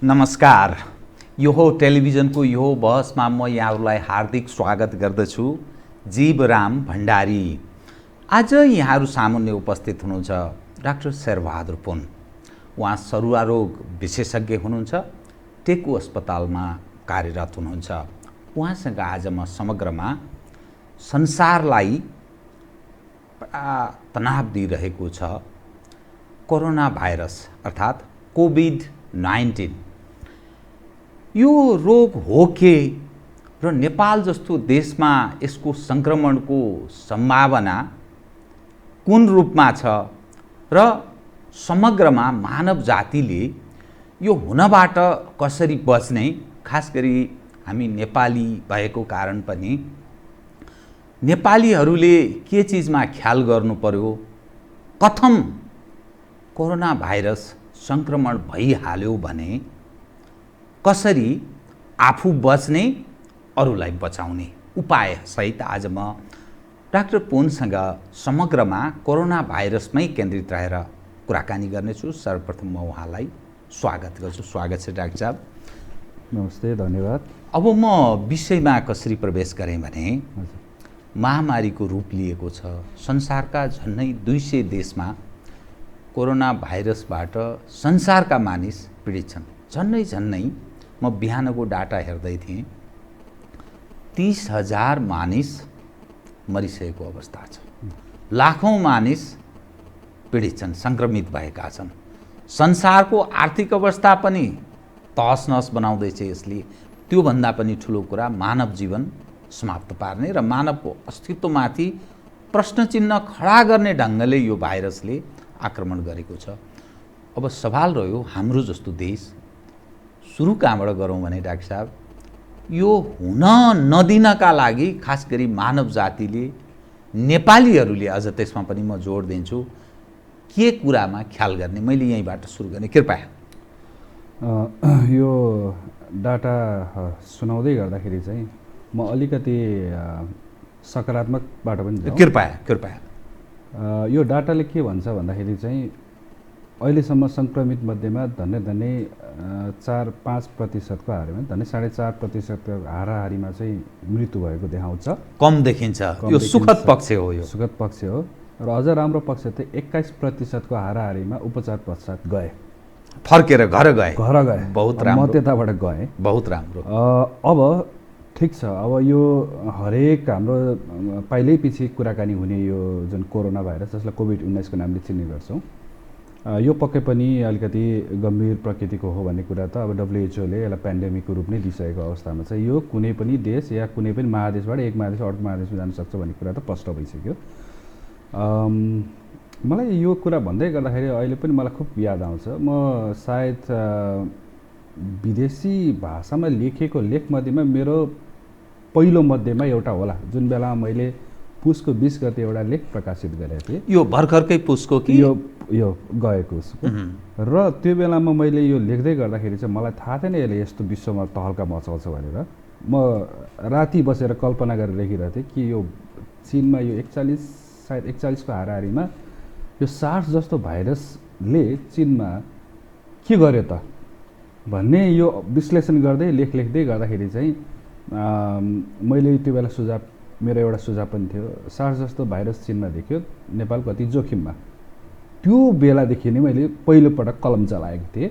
नमस्कार। यो हो टेलिभिजनको यो बहसमा म यहाँहरूलाई हार्दिक स्वागत गर्दछु। जीवराम भण्डारी। आज यहाँहरू सामुन्ने उपस्थित हुनुहुन्छ डाक्टर शेरबहादुर पुन। उहाँ सरुवा रोग विशेषज्ञ हुनुहुन्छ, टेकु अस्पतालमा कार्यरत हुनुहुन्छ। उहाँसँग आज म समग्रमा संसारलाई तनाव दिइरहेको छ कोरोना भाइरस अर्थात् कोभिड-19। यो रोग हो के र नेपाल जस्तो देशमा यसको संक्रमणको सम्भावना कुन रूपमा छ र समग्रमा मानव जातिले यो हुनबाट कसरी बच्ने, खास गरी हामी नेपाली भएको कारण पनि नेपालीहरूले के चीजमा ख्याल गर्नु पर्यो, कथम कोरोना भाइरस संक्रमण भइहाल्यो भने कसरी आफू बच्ने, अरूलाई बचाउने उपाय सहित आज म डाक्टर पुनसँग समग्रमा कोरोना भाइरसमै केन्द्रित रहेर कुराकानी गर्नेछु। सर्वप्रथम म उहाँलाई स्वागत गर्छु। स्वागत छ डाक्टर साहब। नमस्ते, धन्यवाद। अब म विषयमा कसरी प्रवेश गरेँ भने महामारीको रूप लिएको छ। संसारका झन्नै 200 देशमा कोरोना भाइरसबाट संसारका मानिस पीडित छन्। झन्नै म बिहानको डाटा हेर्दै थिएँ, 30,000 मानिस मरिसकेको अवस्था छ। लाखौं मानिस पीडित छन्, संक्रमित भएका छन्। संसारको आर्थिक अवस्था पनि तहस नहस बनाउँदैछ यसले। त्योभन्दा पनि ठुलो कुरा मानव जीवन समाप्त पार्ने र मानवको अस्तित्वमाथि प्रश्न चिन्ह खडा गर्ने ढङ्गले यो भाइरसले आक्रमण गरेको छ। अब सवाल रह्यो, हाम्रो जस्तो देश सुरु कहाँबाट गरौँ भने डाक्टर साहब, यो हुन नदिनका लागि खास गरी मानव जातिले, नेपालीहरूले अझ त्यसमा पनि म जोड दिन्छु, के कुरामा ख्याल गर्ने? मैले यहीँबाट सुरु गर्ने, कृपया। यो डाटा सुनाउँदै गर्दाखेरि चाहिँ म अलिकति सकारात्मकबाट पनि जाउँ। कृपया। यो डाटाले के भन्छ भन्दाखेरि चाहिँ अहिलेसम्म सङ्क्रमित मध्येमा धन्य 4-5% हाराहारीमा, धन्य 4.5% हाराहारीमा चाहिँ मृत्यु भएको देखाउँछ। कम देखिन्छ। यो सुखद पक्ष हो। यो सुखद पक्ष हो। र अझ राम्रो पक्ष चाहिँ 21% हाराहारीमा उपचार पश्चात गए, फर्केर घर गए। बहुत राम्रो। म त्यताबाट गएँ। बहुत राम्रो। अब ठिक छ। अब यो हरेक हाम्रो पहिल्यै पछि कुराकानी हुने यो जुन कोरोना भाइरस, जसलाई कोभिड-19 को नामले चिन्ने गर्छौँ, यो पक्कै पनि अलिकति गम्भीर प्रकृतिको हो भन्ने कुरा त अब WHO ले यसलाई पेन्डेमिकको रूप नै दिइसकेको अवस्थामा चाहिँ यो कुनै पनि देश या कुनै पनि महादेशबाट एक महादेश अर्को महादेशमा जान सक्छ भन्ने कुरा त स्पष्ट भइसक्यो। मलाई यो कुरा भन्दै गर्दाखेरि अहिले पनि मलाई खुब याद आउँछ। म सायद विदेशी भाषामा लेखेको लेखमध्येमा मेरो पहिलो मध्येमा एउटा होला, जुन बेलामा मैले पुसको 20 गते एउटा लेख प्रकाशित गरेको थिएँ। यो भर्खरकै पुसको कि यो गएको उसको। र त्यो बेलामा मैले यो लेख्दै गर्दाखेरि चाहिँ मलाई थाहा थिएन यसले यस्तो विश्वमा तहल्का मचाउँछ भनेर। म राति बसेर कल्पना गरेर लेखिरहेको थिएँ कि यो चीनमा यो 41 को हाराहारीमा यो सार्स जस्तो भाइरसले चीनमा के गर्यो त भन्ने यो विश्लेषण गर्दै लेख्दै गर्दाखेरि चाहिँ मैले त्यो बेला मेरो एउटा सुझाव पनि थियो, सार्स जस्तो भाइरस चीनमा देखियो, नेपाल कति जोखिममा। त्यो बेलादेखि नै मैले पहिलोपटक कलम चलाएको थिएँ।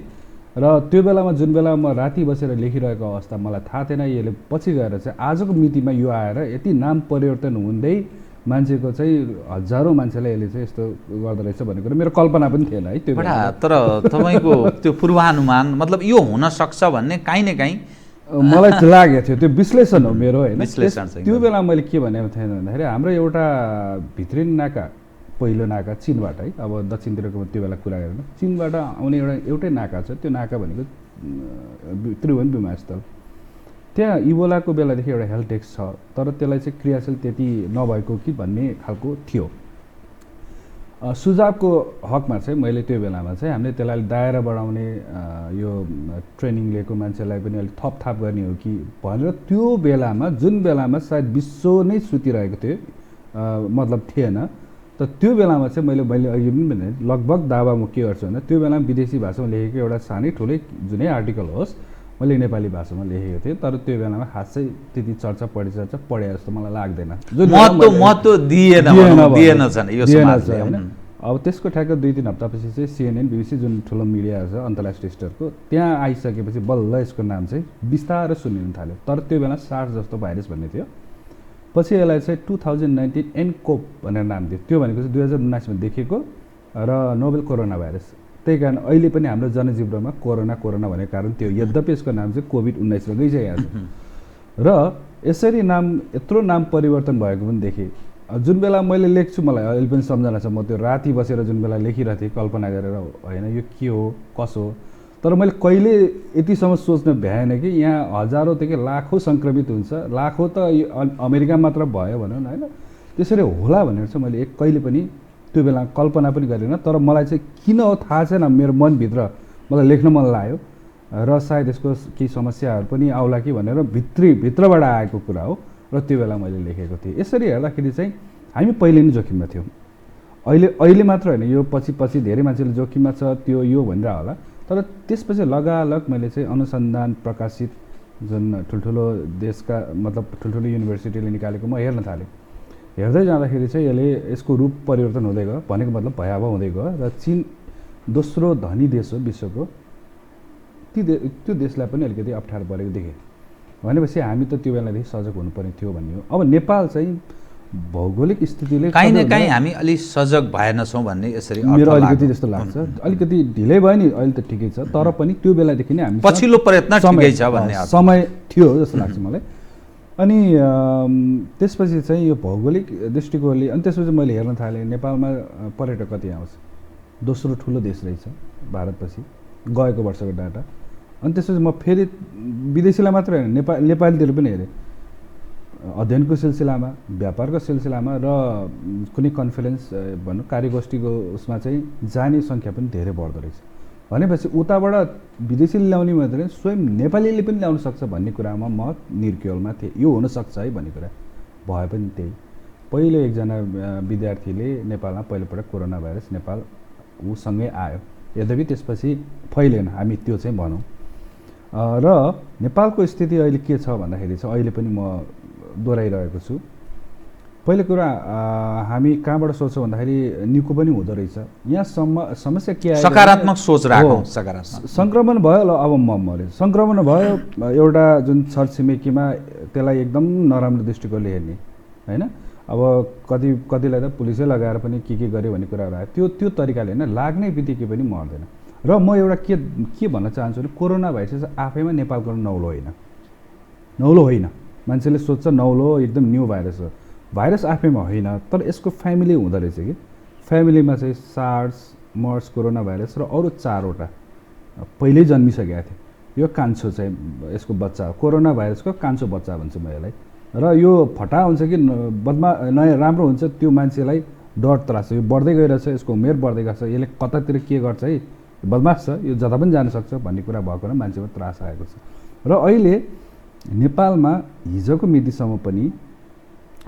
र त्यो बेलामा जुन बेला म राति बसेर लेखिरहेको अवस्था मलाई थाहा थिएन यसले पछि गएर चाहिँ आजको मितिमा यो आएर यति नाम परिवर्तन हुँदै मान्छेको चाहिँ हजारौँ मान्छेलाई यसले चाहिँ यस्तो गर्दो रहेछ भन्ने कुरा मेरो कल्पना पनि थिएन है त्यो बेला। तर तपाईँको त्यो पूर्वानुमान मतलब यो हुन सक्छ भन्ने काहीँ न काहीँ मलाई लागेको थियो। त्यो विश्लेषण हो मेरो, होइन? त्यो बेला मैले के भनेको थिएँ भन्दाखेरि हाम्रो एउटा भित्री नाका, पहिलो नाका चीनबाट है, अब दक्षिणतिरको त्यो बेला कुरा गरेर चीनबाट आउने एउटै नाका छ। त्यो नाका भनेको त्रिभुवन विमानस्थल। त्यहाँ इबोलाको बेलादेखि एउटा हेल्थ डेस्क छ, तर त्यसलाई चाहिँ क्रियाशील त्यति नभएको कि भन्ने खालको थियो। सुझावको हकमा चाहिँ मैले त्यो बेलामा चाहिँ हामीले त्यसलाई दायरा बढाउने यो ट्रेनिङ लिएको मान्छेलाई पनि अलिक थपथाप गर्ने हो कि भनेर त्यो बेलामा, जुन बेलामा सायद विश्व नै सुतिरहेको थियो, मतलब थिएन, त त त्यो बेलामा चाहिँ मैले अघि पनि भने लगभग दावा म के गर्छु भने त्यो बेलामा विदेशी भाषामा लेखेको एउटा सानै ठुलै जुनै आर्टिकल होस् मैले नेपाली भाषामा लेखेको थिएँ, तर त्यो बेलामा खासै त्यति चर्चा परिचर्चा पढे जस्तो मलाई लाग्दैन। महत्त्व दिएन छैन यो समाजले हैन। अब त्यसको ठ्याक्क 2-3 हप्तापछि चाहिँ CNN BBC जुन ठुलो मिडिया छ अन्तर्राष्ट्रिय स्तरको त्यहाँ आइसकेपछि बल्ल यसको नाम चाहिँ बिस्तारै सुनिन थाल्यो। तर त्यो बेला SARS जस्तो भाइरस भन्ने थियो। पछि यसलाई चाहिँ 2019 एनकोप भनेर नाम दियो। त्यो भनेको चाहिँ 2019 मा देखिएको र नोभेल कोरोना भाइरस। त्यही कारण अहिले पनि हाम्रो जनजीवनमा कोरोना भनेको कारण त्यो, यद्यपि यसको नाम चाहिँ कोभिड-19 र गइसकेको छ। र यसरी यत्रो नाम परिवर्तन भएको पनि देखेँ। जुन बेला मैले लेख्छु मलाई अहिले पनि सम्झना छ, म त्यो राति बसेर जुन बेला लेखिरहेको थिएँ कल्पना गरेर होइन यो के हो कसो हो, तर मैले कहिले यतिसम्म सोच्न भ्याएन कि यहाँ हजारौँदेखि लाखौँ सङ्क्रमित हुन्छ, लाखौँ त अमेरिका मात्र भयो भनौँ न होइन, त्यसरी होला भनेर चाहिँ मैले कहिले पनि त्यो बेला कल्पना पनि गरेन। तर मलाई चाहिँ किन हो थाहा छैन, मेरो मनभित्र मलाई लेख्न मन लाग्यो र सायद यसको केही समस्याहरू पनि आउला कि भनेर भित्रबाट आएको कुरा हो र त्यो बेला मैले लेखेको थिएँ। यसरी हेर्दाखेरि चाहिँ हामी पहिले नै जोखिममा थियौँ। अहिले मात्र होइन, यो पछि धेरै मान्छेले जोखिममा छ त्यो यो भनिरह होला, तर त्यसपछि लगालग मैले चाहिँ अनुसन्धान प्रकाशित जुन ठुल्ठुलो देशका मतलब ठुल्ठुलो युनिभर्सिटीले निकालेको म हेर्न थालेँ। हेर्दै जाँदाखेरि चाहिँ यसको रूप परिवर्तन हुँदै गयो, भनेको मतलब भयावह हुँदै गयो र चीन दोस्रो धनी देश हो विश्वको, त्यो देशलाई पनि अलिकति अप्ठ्यारो परेको देखेँ। भनेपछि हामी त त्यो बेलादेखि सजग हुनुपर्ने थियो भन्ने हो। अब नेपाल चाहिँ भौगोलिक स्थितिले काहीँ न काहीँ हामी अलि सजग भएनछौँ भन्ने यसरी मेरो अलिकति जस्तो लाग्छ। अलिकति ढिलै भयो नि, अहिले त ठिकै छ, तर पनि त्यो बेलादेखि नै हामी पछिल्लो प्रयत्न ठिकै छ भन्ने समय थियो जस्तो लाग्छ मलाई। अनि त्यसपछि चाहिँ यो भौगोलिक दृष्टिकोणले अनि त्यसपछि मैले हेर्न थालेँ नेपालमा पर्यटक कति आउँछ, दोस्रो ठुलो देश रहेछ भारतपछि गएको वर्षको डाटा। अनि त्यसपछि म फेरि विदेशीलाई मात्र होइन नेपालीतिर पनि हेरेँ, अध्ययनको सिलसिलामा व्यापारको सिलसिलामा र कुनै कन्फरेन्स भनौँ कार्यगोष्ठीको उसमा चाहिँ जाने सङ्ख्या पनि धेरै बढ्दो रहेछ। भनेपछि उताबाट विदेशीले ल्याउने मात्रै स्वयं नेपालीले पनि ल्याउन सक्छ भन्ने कुरामा म निर्क्युलमा थिएँ। यो हुनसक्छ है भन्ने कुरा भए पनि त्यही पहिलो एकजना विद्यार्थीले नेपालमा पहिलोपटक कोरोना भाइरस नेपाल उसँगै आयो, यद्यपि त्यसपछि फैलेन, हामी त्यो चाहिँ भनौँ। र नेपालको स्थिति अहिले के छ भन्दाखेरि चाहिँ अहिले पनि म दोहोऱ्याइरहेको छु। पहिलो कुरा हामी कहाँबाट सोच्छौँ भन्दाखेरि निको पनि हुँदो रहेछ। यहाँसम्म समस्या के आयो, सकारात्मक सोच राखौँ। सकारात्मक सङ्क्रमण भयो ल, अब म मऱ्यो, सङ्क्रमण भयो, एउटा जुन छरछिमेकीमा त्यसलाई एकदम नराम्रो दृष्टिकोणले हेर्ने होइन। अब कतिलाई त पुलिसै लगाएर पनि के गर्यो भन्ने कुराहरू आयो, त्यो तरिकाले होइन, लाग्ने बित्तिकै पनि मर्दैन। र म एउटा के भन्न चाहन्छु भने कोरोना भाइरस आफैमा नेपालको नौलो होइन। मान्छेले सोध्छ नौलो एकदम न्यू भाइरस हो, भाइरस आफैमा होइन, तर यसको फ्यामिली हुँदो रहेछ कि फ्यामिलीमा चाहिँ सार्स, मर्स, कोरोना भाइरस र अरू 4वटा पहिल्यै जन्मिसकेका थिए। यो कान्छो चाहिँ यसको बच्चा, कोरोना भाइरसको कान्छो बच्चा भन्छु म यसलाई। र यो फटा हुन्छ कि नयाँ राम्रो हुन्छ त्यो मान्छेलाई डर त्रास, यो बढ्दै गइरहेछ, यसको उमेर बढ्दै गएको छ, यसले कतातिर के गर्छ है, बदमास छ, यो जता पनि जान सक्छ भन्ने कुरा भएको र मान्छेमा त्रास आएको छ। र अहिले नेपालमा हिजोको मितिसम्म पनि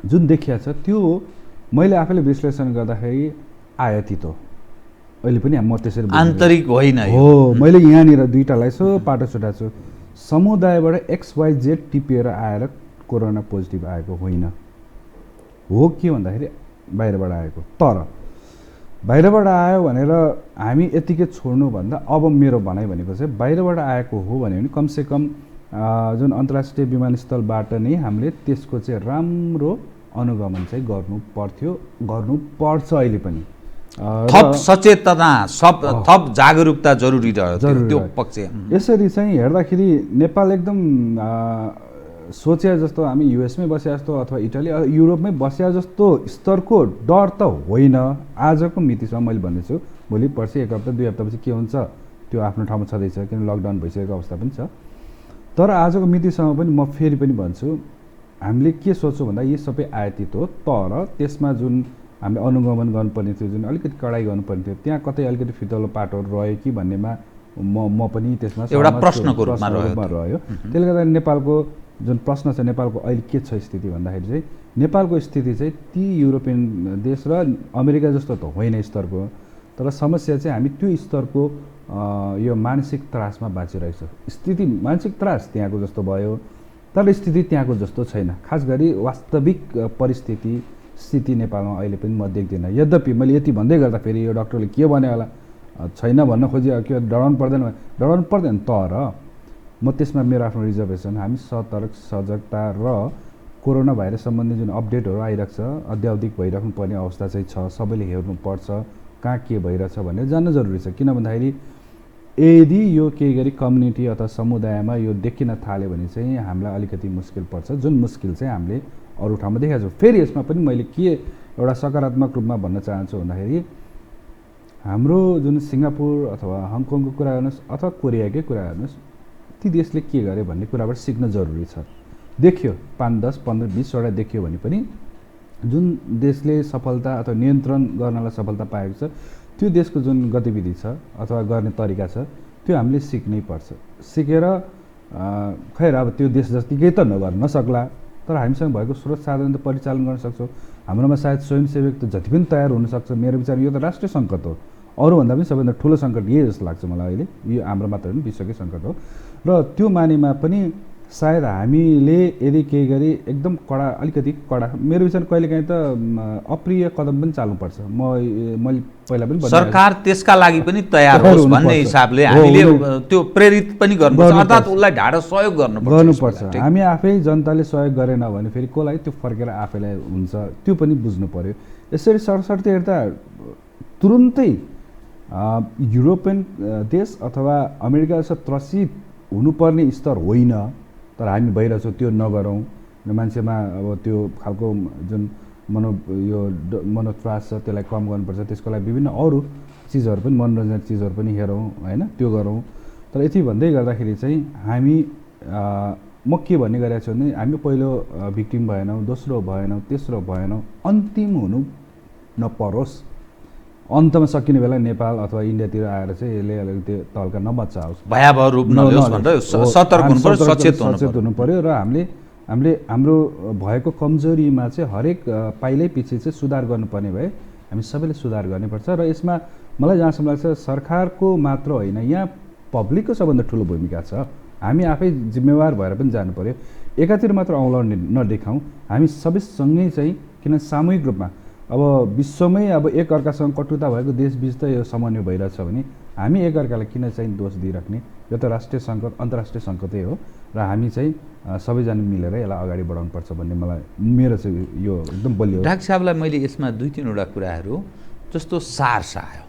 जुन देखिया छ त्यो मैले आफैले विश्लेषण गर्दाखेरि आयातित हो। अहिले पनि म त्यसरी आन्तरिक होइन हो। मैले यहाँनिर दुईटालाई सो पाटो छुटाएको छु। समुदायबाट XYZ टिपेर आएर कोरोना पोजिटिभ आएको होइन हो, के भन्दाखेरि बाहिरबाट आएको। तर बाहिरबाट आयो भनेर हामी यतिकै छोड्नुभन्दा अब मेरो भनाइ भनेको चाहिँ बाहिरबाट आएको हो भने पनि कमसेकम जुन अन्तर्राष्ट्रिय विमानस्थलबाट नै हामीले त्यसको चाहिँ राम्रो अनुगमन चाहिँ गर्नुपर्छ। अहिले पनि थप सचेतना, थप जागरुकता जरुरी रह्यो त्यो पक्ष। यसरी चाहिँ हेर्दाखेरि नेपाल एकदम सोचे जस्तो हामी युएसमै बसे जस्तो अथवा इटाली युरोपमै बसे जस्तो स्तरको डर त होइन। आजको मितिसम्म मैले भन्दैछु, भोलि पर्सि 1 हप्ता 2 हप्तापछि के हुन्छ त्यो आफ्नो ठाउँमा छँदैछ, किन लकडाउन भइसकेको अवस्था पनि छ। तर आजको मितिसम्म पनि म फेरि पनि भन्छु, हामीले के सोच्छौँ भन्दा यी सबै आयातित हो, तर त्यसमा जुन हामीले अनुगमन गर्नुपर्ने थियो, जुन अलिकति कडाइ गर्नुपर्ने थियो, त्यहाँ कतै अलिकति फितलो पाटोहरू रह्यो कि भन्नेमा म पनि त्यसमा एउटा सहमत छु, प्रश्नको रूपमा रह्यो। त्यसले गर्दा नेपालको जुन प्रश्न छ नेपालको अहिले के छ स्थिति भन्दाखेरि चाहिँ नेपालको स्थिति चाहिँ ती युरोपियन देश र अमेरिका जस्तो त होइन स्तरको, तर समस्या चाहिँ हामी त्यो स्तरको यो मानसिक त्रासमा बाँचिरहेको छ। स्थिति मानसिक त्रास त्यहाँको जस्तो भयो, तर स्थिति त्यहाँको जस्तो छैन। खास गरी वास्तविक स्थिति नेपालमा अहिले पनि म देख्दिनँ। यद्यपि मैले यति भन्दै गर्दा फेरि यो डक्टरले के भन्यो होला छैन भन्न खोजियो, के डराउनु पर्दैन, तर म त्यसमा मेरो आफ्नो रिजर्भेसन। हामी सतर्क सजगता र कोरोना भाइरस सम्बन्धी जुन अपडेटहरू आइरहेको छ, अद्यावधिक भइराख्नु पर्ने अवस्था चाहिँ छ। सबैले हेर्नुपर्छ कहाँ के भइरहेछ भनेर जान्न जरुरी छ। किन भन्दाखेरि यदि यो केही गरी कम्युनिटी अथवा समुदायमा यो देखिन थाल्यो भने चाहिँ हामीलाई अलिकति मुस्किल पर्छ, जुन मुस्किल चाहिँ हामीले अरू ठाउँमा देखाएको छौँ। फेरि यसमा पनि मैले के एउटा सकारात्मक रूपमा भन्न चाहन्छु भन्दाखेरि हाम्रो जुन सिङ्गापुर अथवा हङकङको कुरा गर्नुहोस् अथवा कोरियाकै कुरा गर्नुहोस्, ती देशले के गरे भन्ने कुराबाट सिक्न जरुरी छ। देखियो 5, 10, 15, 20वटा देखियो भने पनि जुन देशले सफलता अथवा नियन्त्रण गर्नलाई सफलता पाएको छ, त्यो देशको जुन गतिविधि छ अथवा गर्ने तरिका छ, त्यो हामीले सिक्नै पर्छ। सिकेर खैर अब त्यो देश जतिकै त नसक्ला, तर हामीसँग भएको स्रोत साधन त परिचालन गर्न सक्छौँ। हाम्रोमा सायद स्वयंसेवक त जति पनि तयार हुनसक्छ। मेरो विचारमा यो त राष्ट्रिय सङ्कट हो, अरूभन्दा पनि सबैभन्दा ठुलो सङ्कट यही जस्तो लाग्छ मलाई अहिले। यो हाम्रो मात्र होइन, विश्वकै सङ्कट हो। र त्यो मानेमा पनि सायद हामीले यदि केही गरी एकदम अलिकति कडा, मेरो विचार कहिलेकाहीँ त अप्रिय कदम पनि चाल्नुपर्छ। मैले पहिला पनि सरकार त्यसका लागि पनि तयार होस् भन्ने हिसाबले हामीले त्यो प्रेरित पनि गर्नुपर्छ, अर्थात् उसलाई ढाडा सहयोग गर्नुपर्छ। हामी आफै जनताले सहयोग गरेन भने फेरि कसलाई त्यो फर्केर आफैलाई हुन्छ, त्यो पनि बुझ्नु पर्यो। यसरी सरसर्ती हेर्दा तुरुन्तै युरोपियन देश अथवा अमेरिका जस्तो त्रसित हुनुपर्ने स्तर होइन, तर हामी भइरहेछौँ त्यो नगरौँ। मान्छेमा अब त्यो खालको जुन मनोत्रास छ त्यसलाई कम गर्नुपर्छ। त्यसको लागि विभिन्न अरू चिजहरू पनि, मनोरञ्जन चिजहरू पनि हेरौँ होइन, त्यो गरौँ। तर यति भन्दै गर्दाखेरि चाहिँ हामी म के भन्ने गरेको छु भने हामी पहिलो भिक्टिम भएनौँ, दोस्रो भएनौँ, तेस्रो भएनौँ, अन्तिम हुनु नपरोस्। अन्तमा सकिने बेला नेपाल अथवा इन्डियातिर आएर चाहिँ यसले अलिकति तल्का नबचाओस्, भयावह रूप नलियोस् भनेर सतर्क हुनु पर्यो, सचेत हुनु पर्यो। र हामीले हाम्रो भएको कमजोरीमा चाहिँ हरेक पाइलै पछि चाहिँ सुधार गर्नुपर्ने भए हामी सबैले सुधार गर्नुपर्छ। र यसमा मलाई जहाँसम्म लाग्छ सरकारको मात्र होइन, यहाँ पब्लिकको सबभन्दा ठुलो भूमिका छ। हामी आफै जिम्मेवार भएर पनि जानु पर्यो। एकातिर मात्र औँलाउ नदेखाउँ, हामी सबैसँगै चाहिँ, किन सामूहिक रूपमा अब विश्वमै अब एक अर्कासँग कटुता भएको देशबीच त यो समन्वय भइरहेछ भने हामी एकअर्कालाई किन चाहिँ दोष दिइराख्ने? यो त राष्ट्रिय सङ्कट, अन्तर्राष्ट्रिय सङ्कटै हो र हामी चाहिँ सबैजना मिलेर यसलाई अगाडि बढाउनुपर्छ भन्ने मलाई मेरो चाहिँ यो एकदम बलियो। डाक्टर साहबलाई मैले यसमा 2-3वटा कुराहरू जस्तो सार्स आयो,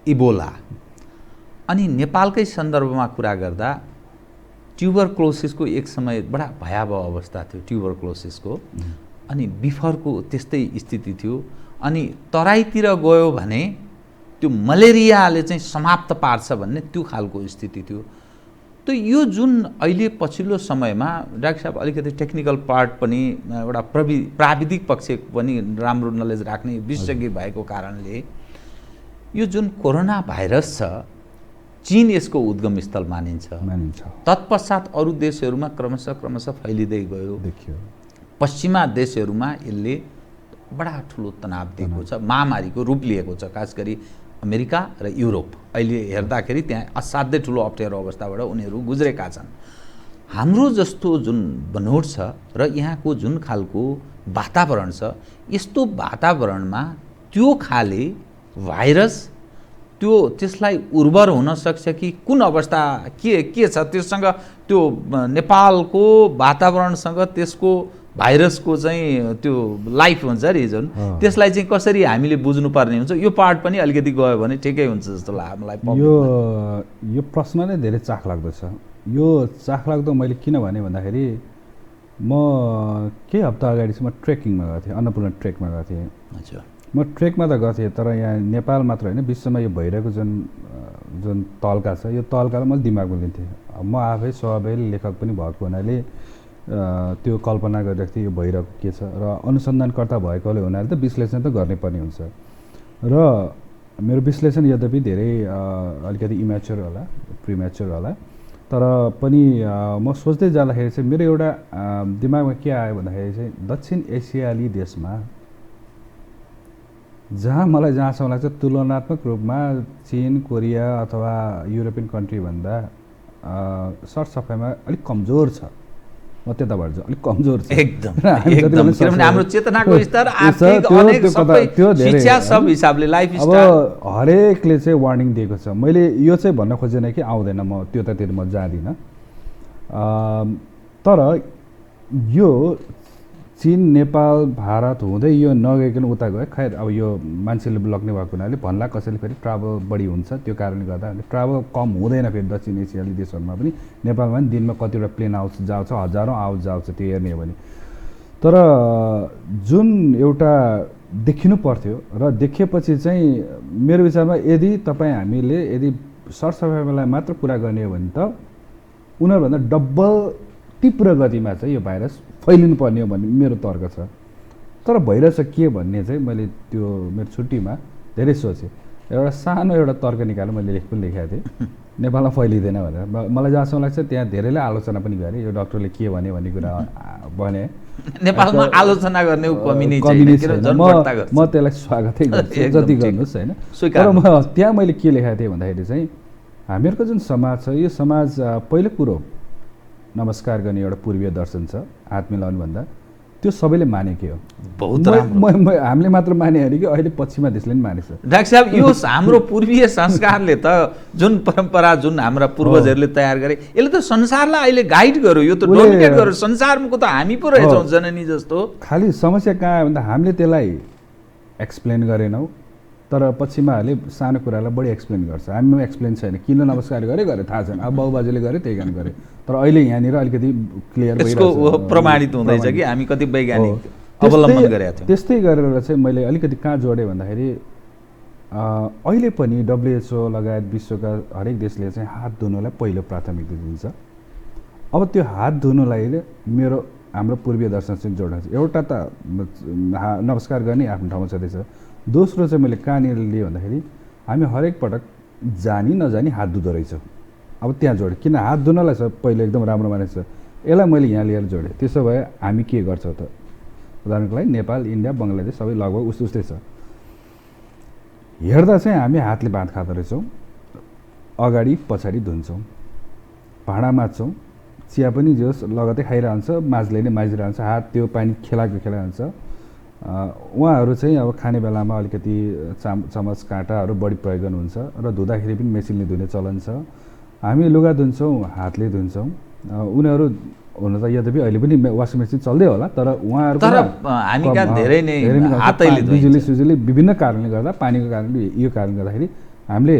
इबोला, अनि नेपालकै सन्दर्भमा कुरा गर्दा ट्युबरक्लोसिसको एक समय बडा भयावह अवस्था थियो ट्युबरक्लोसिसको, अनि बिफरको त्यस्तै स्थिति थियो। अनि तराईतिर गयो भने त्यो मलेरियाले चाहिँ समाप्त पार्छ भन्ने त्यो खालको स्थिति थियो। त यो जुन अहिले पछिल्लो समयमा डाक्टर साहब अलिकति टेक्निकल पार्ट पनि एउटा प्राविधिक पक्ष पनि राम्रो नलेज राख्ने विशेषज्ञ भएको कारणले यो जुन कोरोना भाइरस छ, चीन यसको उद्गम स्थल मानिन्छ। तत्पश्चात अरू देशहरूमा क्रमशः फैलिँदै गयो। देखियो पश्चिमा देशहरूमा यसले बडा ठुलो तनाव दिएको छ, महामारीको रूप लिएको छ। खास गरी अमेरिका र युरोप अहिले हेर्दाखेरि त्यहाँ असाध्यै ठुलो अप्ठ्यारो अवस्थाबाट उनीहरू गुज्रेका छन्। हाम्रो जस्तो जुन बनोट छ र यहाँको जुन खालको वातावरण छ, यस्तो वातावरणमा त्यो खाले भाइरस त्यसलाई उर्वर हुन सक्छ कि कुन अवस्था के छ त्यससँग, त्यो नेपालको वातावरणसँग त्यसको भाइरसको चाहिँ त्यो लाइफ हुन्छ नि जुन, त्यसलाई चाहिँ कसरी हामीले बुझ्नुपर्ने हुन्छ, यो पार्ट पनि अलिकति गयो भने ठिकै हुन्छ जस्तो लाग्छ मलाई। यो प्रश्न नै धेरै चाखलाग्दो छ। यो चाखलाग्दो मैले किन भने भन्दाखेरि म केही हप्ता अगाडि चाहिँ म ट्रेकिङमा गएको थिएँ, अन्नपूर्ण ट्रेकमा गएको थिएँ। अच्छा, म ट्रेकमा त गएको थिएँ, तर यहाँ नेपाल मात्र होइन विश्वमा यो भइरहेको जुन तल्का छ, यो तल्कालाई मैले दिमागमा लिन्थेँ। म आफै स्वभावै लेखक पनि भएको हुनाले त्यो कल्पना गरिरहेको थिएँ यो भइरहेको के छ, र अनुसन्धानकर्ता भएकोले हुनाले त विश्लेषण त गर्नै पर्ने हुन्छ। र मेरो विश्लेषण यद्यपि धेरै अलिकति इम्याच्योर होला, प्रिम्याच्योर होला, तर पनि म सोच्दै जाँदाखेरि चाहिँ मेरो एउटा दिमागमा के आयो भन्दाखेरि चाहिँ दक्षिण एसियाली देशमा जहाँ मलाई जहाँसम्म लाग्छ तुलनात्मक रूपमा चीन, कोरिया अथवा युरोपियन कन्ट्रीभन्दा सरसफाइमा अलिक कमजोर छ। म त्यताबाट चाहिँ अलिक कमजोर छ एकदम किनभने हाम्रो चेतनाको स्तर आर्थिक अनेक सबै शिक्षा सब हिसाबले लाइफ स्टाइल अब हरेकले चाहिँ वार्निङ दिएको छ। मैले यो चाहिँ भन्न खोजेन कि आउँदैन, म त्यतातिर म जाँदिनँ, तर यो चीन, नेपाल, भारत हुँदै यो नगइकन उता गयो। खैर अब यो मान्छेले लग्ने भएको हुनाले भन्ला कसैले फेरि ट्राभल बढी हुन्छ, त्यो कारणले गर्दा ट्राभल कम हुँदैन फेरि दक्षिण एसियाली देशहरूमा पनि। नेपालमा पनि दिनमा कतिवटा प्लेन आउँछ जाउँछ, हजारौँ आउँछ जाउँछ त्यो हेर्ने हो भने। तर जुन एउटा देखिनु पर्थ्यो र देखेपछि चाहिँ मेरो विचारमा यदि हामीले यदि सरसफाइलाई मात्र कुरा गर्ने हो भने त उनीहरूभन्दा डबल तीव्र गतिमा चाहिँ यो भाइरस फैलिनु पर्ने हो भन्ने मेरो तर्क छ। तर भइरहेछ के भन्ने चाहिँ मैले त्यो मेरो छुट्टीमा धेरै सोचेँ। एउटा सानो एउटा तर्क निकालेर मैले लेख पनि लेखेको थिएँ, नेपालमा फैलिँदैन भनेर। मलाई जहाँसम्म लाग्छ त्यहाँ धेरैले आलोचना पनि गरेँ, यो डक्टरले के भने भन्ने कुरा भने। नेपालमा आलोचना गर्ने कमी नै छैन, म त्यसलाई स्वागतै गर्छु, जति गर्नुहोस् होइन। तर म त्यहाँ मैले के लेखेको थिएँ भन्दाखेरि चाहिँ हामीहरूको जुन समाज छ यो समाज पहिलो कुरो नमस्कार गर्ने एउटा पूर्वीय दर्शन छ, हात मिलाउनु भन्दा त्यो सबैले मानेकै हो। बहुत राम्रो हामीले मात्र माने हो कि अहिले पश्चिमा देशले पनि मानेछ। डाक्टर साहब यो हाम्रो पूर्वीय संस्कारले त जुन परम्परा जुन हाम्रा पूर्वजहरूले तयार गरे यसले त संसारलाई अहिले गाइड गर्यो, यो त डोमिनेट गर्यो संसारको। त हामी पो रहेछौँ जननी जस्तो। खालि समस्या कहाँ आयो भन्दा हामीले त्यसलाई एक्सप्लेन गरेनौँ, तर पश्चिमाहरूले सानो कुरालाई बढी एक्सप्लेन गर्छ। हामीमा एक्सप्लेन छैन, किन नमस्कार गरे थाहा छैन। अब बाबुबाजेले गरे त्यही कारण गरे, तर अहिले यहाँनिर अलिकति क्लियर भइरहेको प्रमाणित हुँदैछ कि हामी कति वैज्ञानिक अवलम्बन गरेका थियौँ। त्यस्तै गरेर चाहिँ मैले अलिकति कहाँ जोडेँ भन्दाखेरि अहिले पनि WHO लगायत विश्वका हरेक देशले चाहिँ हात धुनुलाई पहिलो प्राथमिकता दिन्छ। अब त्यो हात धुनुलाई हाम्रो पूर्वीय दर्शनसँग जोड्नु छ। एउटा त नमस्कार गर्ने आफ्नो ठाउँमा छँदैछ, दोस्रो चाहिँ मैले कहाँनिर लिएँ भन्दाखेरि हामी हरेक पटक जानी नजानी हात धुँदो रहेछौँ। अब त्यहाँ जोडेँ, किन हात धुनलाई छ पहिलो एकदम राम्रो मानेको छ, यसलाई मैले यहाँ लिएर जोडेँ। त्यसो भए हामी के गर्छौँ त, उदाहरणको लागि नेपाल, इन्डिया, बङ्गलादेश सबै लगभग उस्तै छ। हेर्दा चाहिँ हामी हातले भात खाँदो रहेछौँ, अगाडि पछाडि धुन्छौँ, भाँडा माझ्छौँ, चिया पनि जोस् लगतै खाइरहन्छ, माझले नै माझिरहन्छ, हात त्यो पानी खेलाइरहन्छ। उहाँहरू चाहिँ अब खाने बेलामा अलिकति चमच काँटाहरू बढी प्रयोग गर्नुहुन्छ र धुँदाखेरि पनि मेसिनले धुने चलन छ। हामी लुगा धुन्छौँ हातले धुन्छौँ। उनीहरू हुन त यद्यपि अहिले पनि वासिङ मेसिन चल्दै होला, तर उहाँहरू धेरै नै हातैले बिजुली विभिन्न कारणले गर्दा, पानीको कारणले, यो कारणले गर्दाखेरि हामीले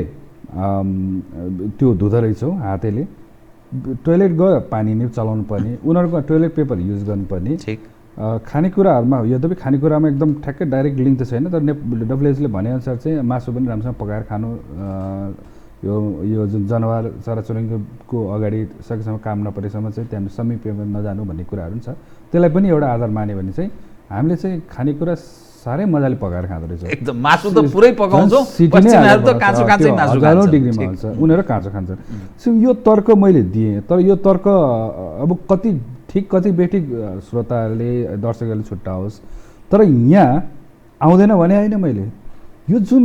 त्यो धुँदो रहेछौँ हातैले। टोइलेट गयो पानी नै चलाउनु पर्ने, उनीहरूको टोइलेट पेपर युज गर्नुपर्ने। खानेकुराहरूमा यद्यपि खानेकुरामा एकदम ठ्याक्कै डाइरेक्ट लिङ्क त छैन, तर WHOले भनेअनुसार चाहिँ मासु पनि राम्रोसँग पकाएर खानु, यो जुन जनावर चराचुरुङ्गीको अगाडि सकेसम्म काम नपरेसम्म चाहिँ त्यहाँ समीपमा नजानु भन्ने कुराहरू पनि छ। त्यसलाई पनि एउटा आधार मान्यो भने चाहिँ हामीले चाहिँ खानेकुरा साह्रै मजाले पकाएर खाँदो रहेछ। एकदम मासु त पुरै पकाउँछौँ, पश्चिमाहरू त काँचो मासु खान्छ, डिग्रीमा हुन्छ, उनीहरू काँचो खान्छन्। सो यो तर्क मैले दिएँ, तर यो तर्क अब कति ठिक कति बेठिक श्रोताहरूले दर्शकहरूले छुट्याओस्, तर यहाँ आउँदैन भने होइन। मैले यो जुन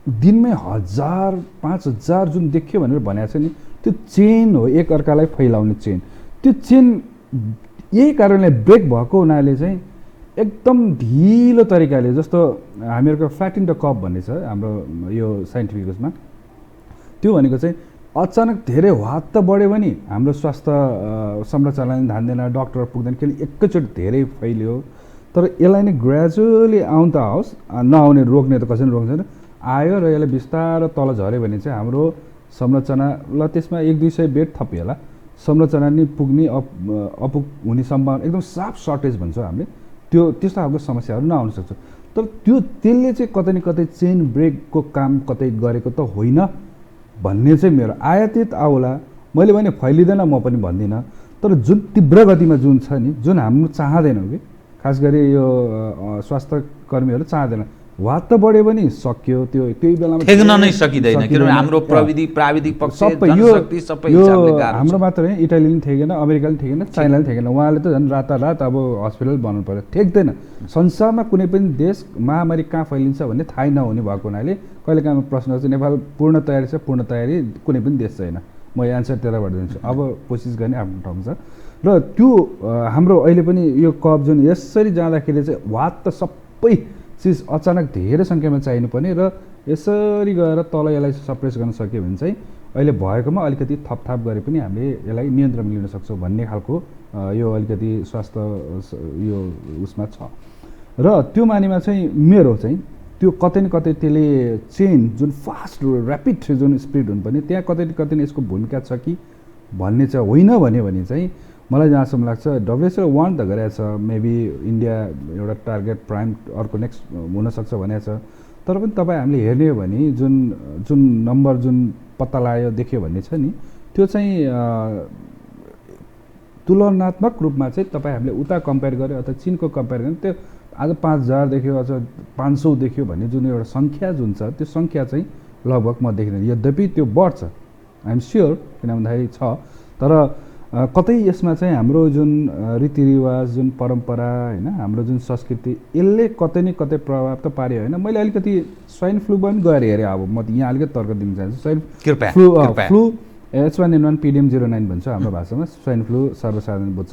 दिनमै 1000 5000 जुन देख्यो भनेर भनेको छ नि, त्यो चेन हो, एक अर्कालाई फैलाउने चेन। त्यो चेन यही कारणले ब्रेक भएको हुनाले चाहिँ एकदम ढिलो तरिकाले, जस्तो हामीहरूको फ्ल्याट इन द कप भन्ने छ हाम्रो यो साइन्टिफिक उसमा, त्यो भनेको चाहिँ अचानक धेरै वात्त बढ्यो भने हाम्रो स्वास्थ्य संरचनालाई ध्यान दिएन, डक्टर पुग्दैन, किनकि एकैचोटि धेरै फैलियो। तर यसलाई नै ग्रेजुअली आउनु त आओस्, नआउने रोक्ने त कसैले रोक्दैन, आयो र यसलाई बिस्तारो तल झऱ्यो भने चाहिँ हाम्रो संरचना ल त्यसमा 100-200 बेड थपिएला, संरचना नि पुग्ने अपुग हुने सम्भावना एकदम साफ सर्टेज भन्छौँ हामीले, त्यस्तो खालको समस्याहरू नआउन सक्छ। तर त्यसले चाहिँ कतै न कतै चेन ब्रेकको काम कतै गरेको त होइन भन्ने चाहिँ मेरो आयातित आउला। मैले भने फैलिँदैन म पनि भन्दिनँ, तर जुन तीव्र गतिमा जुन छ नि, जुन हाम्रो चाहँदैनौँ कि खास गरी यो स्वास्थ्य कर्मीहरू चाहँदैन, वाद त बढ्यो पनि सक्यो त्यो त्यही बेलामा ठेक्न नै सकिँदैन किनभने हाम्रो प्राविधिक पक्ष जनशक्ति सबै हिसाबले गाह्रो हाम्रो मात्र होइन इटाली पनि ठेकेन अमेरिका पनि ठेकेन चाइना पनि ठेकेन उहाँले त झन् रातारात अब हस्पिटल बनाउनु पर्यो ठेक्दैन संसारमा कुनै पनि देश महामारी कहाँ फैलिन्छ भन्ने थाहै नहुने भएको हुनाले कहिलेकाहीँ प्रश्न चाहिँ नेपाल पूर्ण तयारी छ पूर्ण तयारी कुनै पनि देश छैन म एन्सर त्यसलाई दिन्छु अब कोसिस गर्ने आफ्नो ठाउँ छ र त्यो हाम्रो अहिले पनि यो कप जुन यसरी जाँदाखेरि चाहिँ वाद त सबै चिज अचानक धेरै सङ्ख्यामा चाहिनुपर्ने र यसरी गएर तल यसलाई सप्रेस गर्न सक्यो भने चाहिँ अहिले भएकोमा अलिकति थपथाप गरे पनि हामीले यसलाई नियन्त्रण लिन सक्छौँ भन्ने खालको यो अलिकति स्वास्थ्य यो उसमा छ र त्यो मानेमा चाहिँ मेरो चाहिँ त्यो कतै न कतै त्यसले चेन जुन फास्ट ऱ्यापिड जुन स्पिड हुनुपर्ने त्यहाँ कतै न कतै यसको भूमिका छ कि भन्ने चाहिँ होइन भन्यो भने चाहिँ मलाई जहाँसम्म लाग्छ डब्लुएचओले वार्न त गरेको छ मेबी इन्डिया एउटा टार्गेट प्राइम अर्को नेक्स्ट हुनसक्छ भनेको छ तर पनि तपाईँ हामीले हेर्ने हो भने जुन नम्बर जुन पत्ता लाग्यो देख्यो भन्ने छ नि त्यो चाहिँ तुलनात्मक रूपमा चाहिँ तपाईँ हामीले उता कम्पेयर गर्यो अथवा चिनको कम्पेयर गर्यो त्यो आज 5000 देख्यो अथवा 500 देख्यो भन्ने जुन एउटा सङ्ख्या जुन छ त्यो सङ्ख्या चाहिँ लगभग म देख्दिनँ यद्यपि त्यो बढ्छ आइएम स्योर किन भन्दाखेरि छ तर कतै यसमा चाहिँ हाम्रो जुन रीतिरिवाज जुन परम्परा होइन हाम्रो जुन संस्कृति यसले कतै न कतै प्रभाव त पार्यो होइन मैले अलिकति स्वाइन फ्लू पनि गएर हेरेँ अब म यहाँ अलिकति तर्क दिन चाहन्छु स्वाइन फ्लू H1N1 PDM09 भन्छ हाम्रो भाषामा स्वाइन फ्लू सर्वसाधारण बुझ्छ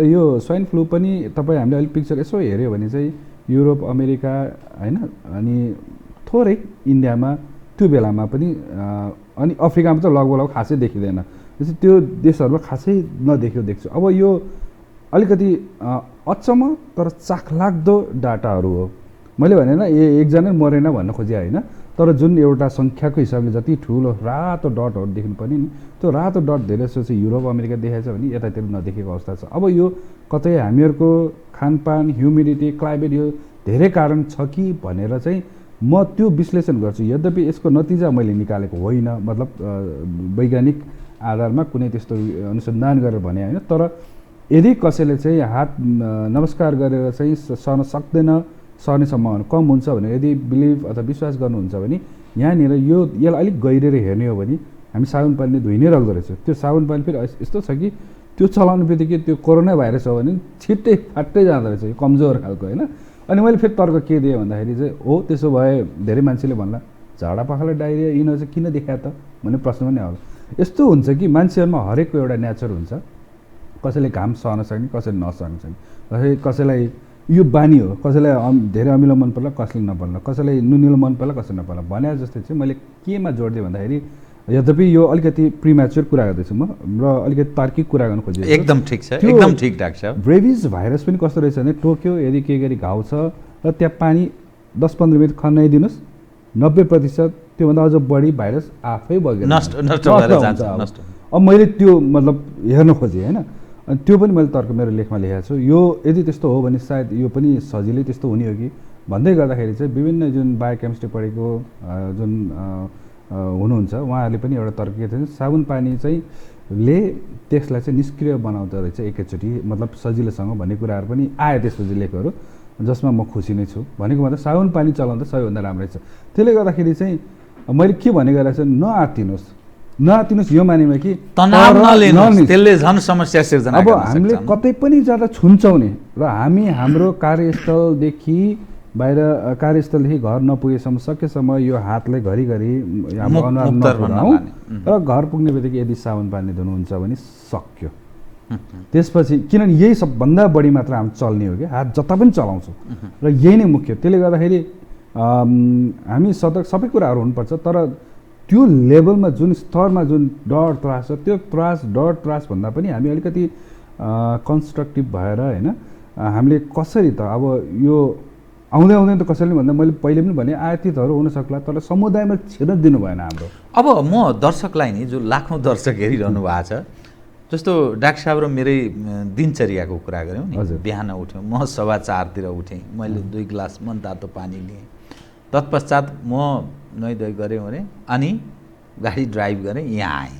यो स्वाइन फ्लू पनि तपाईँ हामीले अलिक पिक्चर यसो हेऱ्यो भने चाहिँ युरोप अमेरिका होइन अनि थोरै इन्डियामा त्यो बेलामा पनि अनि अफ्रिकामा त लगभग खासै देखिँदैन त्यो देशहरूमा खासै नदेख्यो देख्छु अब यो अलिकति अचम्म तर चाखलाग्दो डाटाहरू हो मैले भने एकजना मरेन भन्न खोजेँ होइन तर जुन एउटा सङ्ख्याको हिसाबले जति ठुलो रातो डटहरू देख्नुपर्ने नि त्यो रातो डट धेरै जस्तो चाहिँ युरोप अमेरिका देखाएको छ भने यतातिर नदेखेको अवस्था छ अब यो कतै हामीहरूको खानपान ह्युमिडिटी क्लाइमेट यो धेरै कारण छ कि भनेर चाहिँ म त्यो विश्लेषण गर्छु यद्यपि यसको नतिजा मैले निकालेको होइन मतलब वैज्ञानिक आधारमा कुनै त्यस्तो अनुसन्धान गरेर भने होइन तर यदि कसैले चाहिँ हात नमस्कार गरेर चाहिँ सहन सक्दैन सर्ने सम्भावना कम हुन्छ भने यदि बिलिभ अथवा विश्वास गर्नुहुन्छ भने यहाँनिर यसलाई अलिक गहिरेर हेर्ने हो भने हामी साबुन पानीले धुइ नै राख्दो रहेछ त्यो साबुन पानी फेरि यस्तो छ कि त्यो चलाउने बित्तिकै त्यो कोरोना भाइरस हो भने छिट्टै फाट्टै जाँदो रहेछ यो कमजोर खालको होइन अनि मैले फेरि तर्क के दिएँ भन्दाखेरि चाहिँ हो त्यसो भए धेरै मान्छेले भन्ला झाडापाखालाई डाइरिया यिनीहरू चाहिँ किन देखायो त भन्ने प्रश्न पनि आउँछ यस्तो हुन्छ कि मान्छेहरूमा हरेकको एउटा नेचर हुन्छ कसैले घाम सहन सक्ने कसैले नसहन सक्ने कसैलाई यो बानी हो कसैलाई धेरै अमिलो मन पर्ला कसैले नपर्ला कसैलाई नुनिलो मन पर्ला कसैले नपर्ला भने जस्तै चाहिँ मैले केमा जोड दिएँ भन्दाखेरि यद्यपि यो अलिकति प्रिम्याच्योर कुरा गर्दैछु म र अलिकति तार्किक कुरा गर्न खोजेँ एकदम ठिक छ एकदम ठिक डाक्टर साहब रेबिज भाइरस पनि कस्तो रहेछ भने टोक्यो यदि के गरी घाउ छ र त्यहाँ पानी 10-15 मिनट खनाइदिनुहोस् 90% त्योभन्दा अझ बढी भाइरस आफै बगेर नष्ट भएर जान्छ अब मैले त्यो मतलब हेर्न खोजेँ होइन अनि त्यो पनि मैले तर्क मेरो लेखमा लेखेको छु यो यदि त्यस्तो हो भने सायद यो पनि सजिलै त्यस्तो हुने हो कि भन्दै गर्दाखेरि चाहिँ विभिन्न जुन बायोकेमिस्ट्री पढेको जुन हुनुहुन्छ उहाँहरूले पनि एउटा तर्क के थियो साबुन पानी चाहिँ ले त्यसलाई चाहिँ निष्क्रिय बनाउँदो रहेछ एकैचोटि मतलब सजिलोसँग भन्ने कुराहरू पनि आयो त्यसपछि लेखहरू जसमा म खुसी नै छु भनेको मतलब साबुन पानी चलाउँदा सबैभन्दा राम्रो रहेछ त्यसले गर्दाखेरि चाहिँ मैले के भने गरेको छु नआत्तिनुहोस् यो मानेमा कि तनाव नलिनुहोस् त्यसले झन् समस्या सिर्जना अब हामीले कतै पनि जाँदा छुन्छौँ नि र हामी हाम्रो कार्यस्थलदेखि बाहिर कार्यस्थलदेखि घर नपुगेसम्म सकेसम्म यो हातलाई घरिघरि अनुहार नपुगाउँ र घर पुग्ने बित्तिकै यदि साबुन पानी धुनुहुन्छ भने सक्यो त्यसपछि किनभने यही सबभन्दा बढी मात्र हामी चल्ने हो कि हात जता पनि चलाउँछौँ र यही नै मुख्य त्यसले गर्दाखेरि हामी सतर्क सबै कुराहरू हुनुपर्छ तर त्यो लेभलमा जुन स्तरमा जुन डर त्रास छ त्यो डर त्रास भन्दा पनि हामी अलिकति कन्स्ट्रक्टिभ भएर होइन हामीले कसरी त अब यो आउँदै त कसैले भन्दा मैले पहिले पनि भने आयातितहरू हुन सक्ला तर समुदायमा छिर्न दिनु भएन हाम्रो अब म दर्शकलाई नि जो लाखौँ दर्शक हेरिरहनु भएको छ जस्तो डाक्टर साहब र मेरै दिनचर्याको कुरा गऱ्यौँ नि बिहान उठ्यौँ म 4:15 उठेँ मैले 2 गिलास मनतातो पानी लिएँ तत्पश्चात म नुहाइधुवाइ गऱ्यौँ अरे अनि गाडी ड्राइभ गरेँ यहाँ आएँ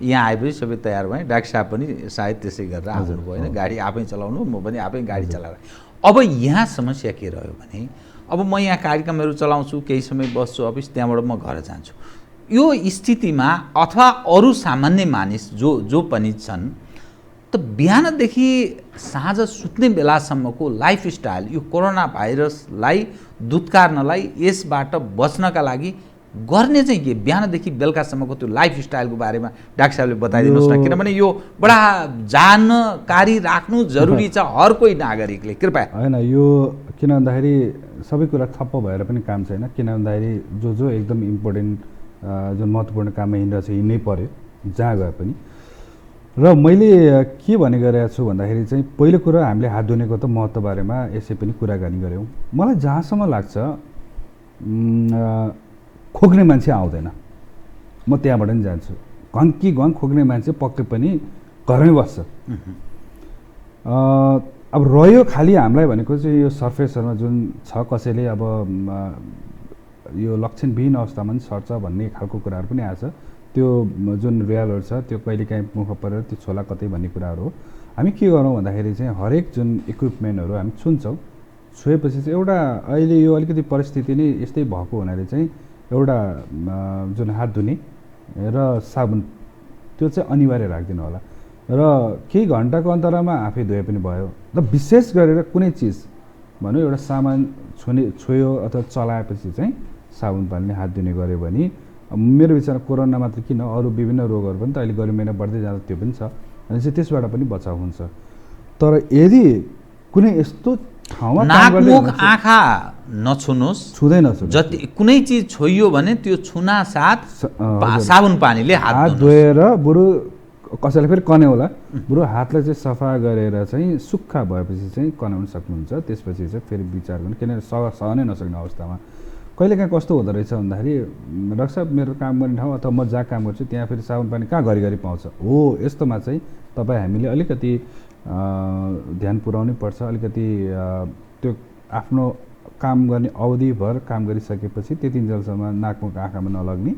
यहाँ आएपछि सबै तयार भएँ डाक्टर साहब पनि सायद त्यसै गरेर आउनुभयो होइन गाडी आफै चलाउनु म पनि आफै गाडी चलाएर अब यहाँ समस्या के रह्यो भने अब म यहाँ कार्यक्रमहरू चलाउँछु, केही समय बस्छु अफिस, त्यहाँबाट म घर जान्छु। यो स्थितिमा अथवा अरू सामान्य मानिस जो पनि छन्, त बिहानदेखि साँझ सुत्ने बेलासम्मको लाइफस्टाइल यो कोरोना भाइरसलाई दुत्कार्नलाई, यसबाट बच्नका लागि गर्ने चाहिँ के? बिहानदेखि बेलुकासम्मको त्यो लाइफस्टाइलको बारेमा डाक्टर साहबले बताइदिनुहोस् न, किनभने यो बडा जानकारी राख्नु जरुरी छ हर कोही नागरिकले, कृपया। होइन, यो किन भन्दाखेरि सबै कुरा ठप्प भएर पनि काम छैन। किन भन्दाखेरि जो एकदम इम्पोर्टेन्ट जुन महत्त्वपूर्ण काममा हिँडिरहेको छ हिँड्नै पर्यो जहाँ गए पनि। र मैले के भने गरेको छु भन्दाखेरि चाहिँ पहिलो कुरा हामीले हात धुनेको त महत्त्व बारेमा यसै पनि कुराकानी गऱ्यौँ। मलाई जहाँसम्म लाग्छ खोक्ने मान्छे आउँदैन, म त्यहाँबाट पनि जान्छु। घन खोक्ने मान्छे पक्कै पनि घरमै बस्छ। अब रह्यो खालि हामीलाई भनेको चाहिँ यो सर्फेसहरूमा जुन छ, कसैले अब यो लक्षणविहीन अवस्थामा पनि सर्छ भन्ने खालको कुराहरू पनि आएको छ। त्यो जुन रियलहरू छ त्यो कहिलेकाहीँ मुख परेर त्यो छोला कतै भन्ने कुराहरू हो। हामी के गरौँ भन्दाखेरि चाहिँ हरेक जुन इक्विपमेन्टहरू हामी छुन्छौँ, छोएपछि चाहिँ एउटा अहिले यो अलिकति परिस्थिति नै यस्तै भएको हुनाले चाहिँ एउटा जुन हात धुने र साबुन त्यो चाहिँ अनिवार्य राखिदिनु होला। र केही घन्टाको अन्तरालमा आफै धोए पनि भयो। र विशेष गरेर कुनै चिज भनौँ एउटा सामान छोयो अथवा चलाएपछि चाहिँ साबुन पानीले हात धुने गऱ्यो भने मेरो विचारमा कोरोना मात्र किन, अरू विभिन्न रोगहरू पनि त अहिले गर्मी महिना बढ्दै जाँदा त्यो पनि छ, अनि चाहिँ त्यसबाट पनि बचाउ हुन्छ। तर यदि कुनै यस्तो ठाउँमा नाक मुख आँखा नछुनुहोस्, छुँदै नछुनुहोस्। जति कुनै चिज छोइयो भने त्यो छुना साथ साबुन पानीले हात धोएर बरु कसैले फेरि कन्याउला, बरु हातलाई चाहिँ सफा गरेर चाहिँ सुक्खा भएपछि चाहिँ कनाउन सक्नुहुन्छ। त्यसपछि चाहिँ फेरि विचार गर्नु, किनभने सहनै नसक्ने अवस्थामा कहिलेकाहीँ कस्तो हुँदो रहेछ भन्दाखेरि डाक्टर साहब मेरो काम गर्ने ठाउँ अथवा म जहाँ काम गर्छु त्यहाँ फेरि साबुन पानी कहाँ घरिघरि पाउँछ हो, यस्तोमा चाहिँ तपाईँ हामीले अलिकति ध्यान पुर्याउनै पर्छ। अलिकति त्यो आफ्नो काम गर्ने अवधिभर काम गरिसकेपछि त्यतिन्जेलसम्म नाकमुख आँखामा नलग्ने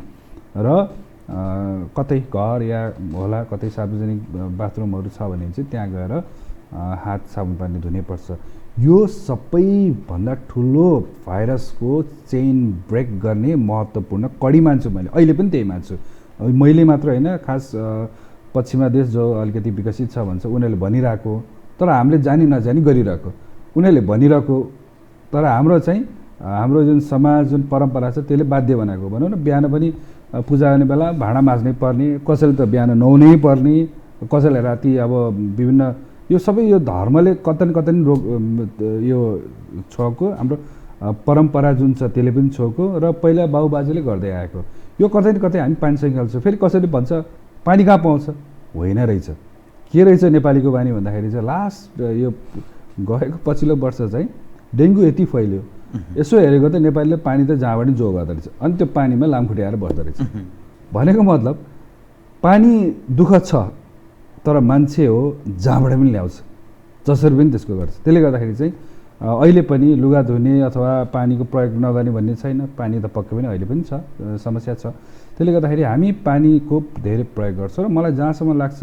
र कतै घर या होला कतै सार्वजनिक बाथरुमहरू छ भने चाहिँ त्यहाँ गएर हात साबुन पानी धुनैपर्छ। यो सबैभन्दा ठुलो भाइरसको चेन ब्रेक गर्ने महत्त्वपूर्ण कडी मान्छु मैले, अहिले पनि त्यही मान्छु। मैले मात्र होइन, खास पश्चिमा देश जो अलिकति विकसित छ भन्छ उनीहरूले भनिरहेको, तर हामीले जानी नजानी गरिरहेको। उनीहरूले भनिरहेको तर हाम्रो चाहिँ हाम्रो जुन समाज जुन परम्परा छ त्यसले बाध्य बनाएको। भनौँ न बिहान पनि पूजा गर्ने बेला भाँडा माझ्नै पर्ने, कसैले त बिहान नुहाउनै पर्ने, कसैले राति अब विभिन्न यो सबै यो धर्मले कतै रोग यो छोएको, हाम्रो परम्परा जुन छ त्यसले पनि छोएको र पहिला बाबुबाजेले गर्दै आएको। यो कतै न कतै हामी पानीसँग खेल्छौँ। फेरि कसैले भन्छ पानी कहाँ पाउँछ, होइन रहेछ। के रहेछ नेपालीको बानी भन्दाखेरि चाहिँ लास्ट यो गएको पछिल्लो वर्ष चाहिँ डेङ्गु यति फैल्यो, यसो हेरेको त नेपालीले पानी त जहाँबाट जो गर्दो रहेछ, अनि त्यो पानीमा लामखुट्टे आएर बस्दो रहेछ। भनेको मतलब पानी दुःख छ तर मान्छे हो जहाँबाट पनि ल्याउँछ, जसरी पनि त्यसको गर्छ। त्यसले गर्दाखेरि चाहिँ अहिले पनि लुगा धुने अथवा पानीको प्रयोग नगर्ने भन्ने छैन। पानी त पक्कै पनि अहिले पनि छ, समस्या छ। त्यसले गर्दाखेरि हामी पानीको धेरै प्रयोग गर्छौँ। र मलाई जहाँसम्म लाग्छ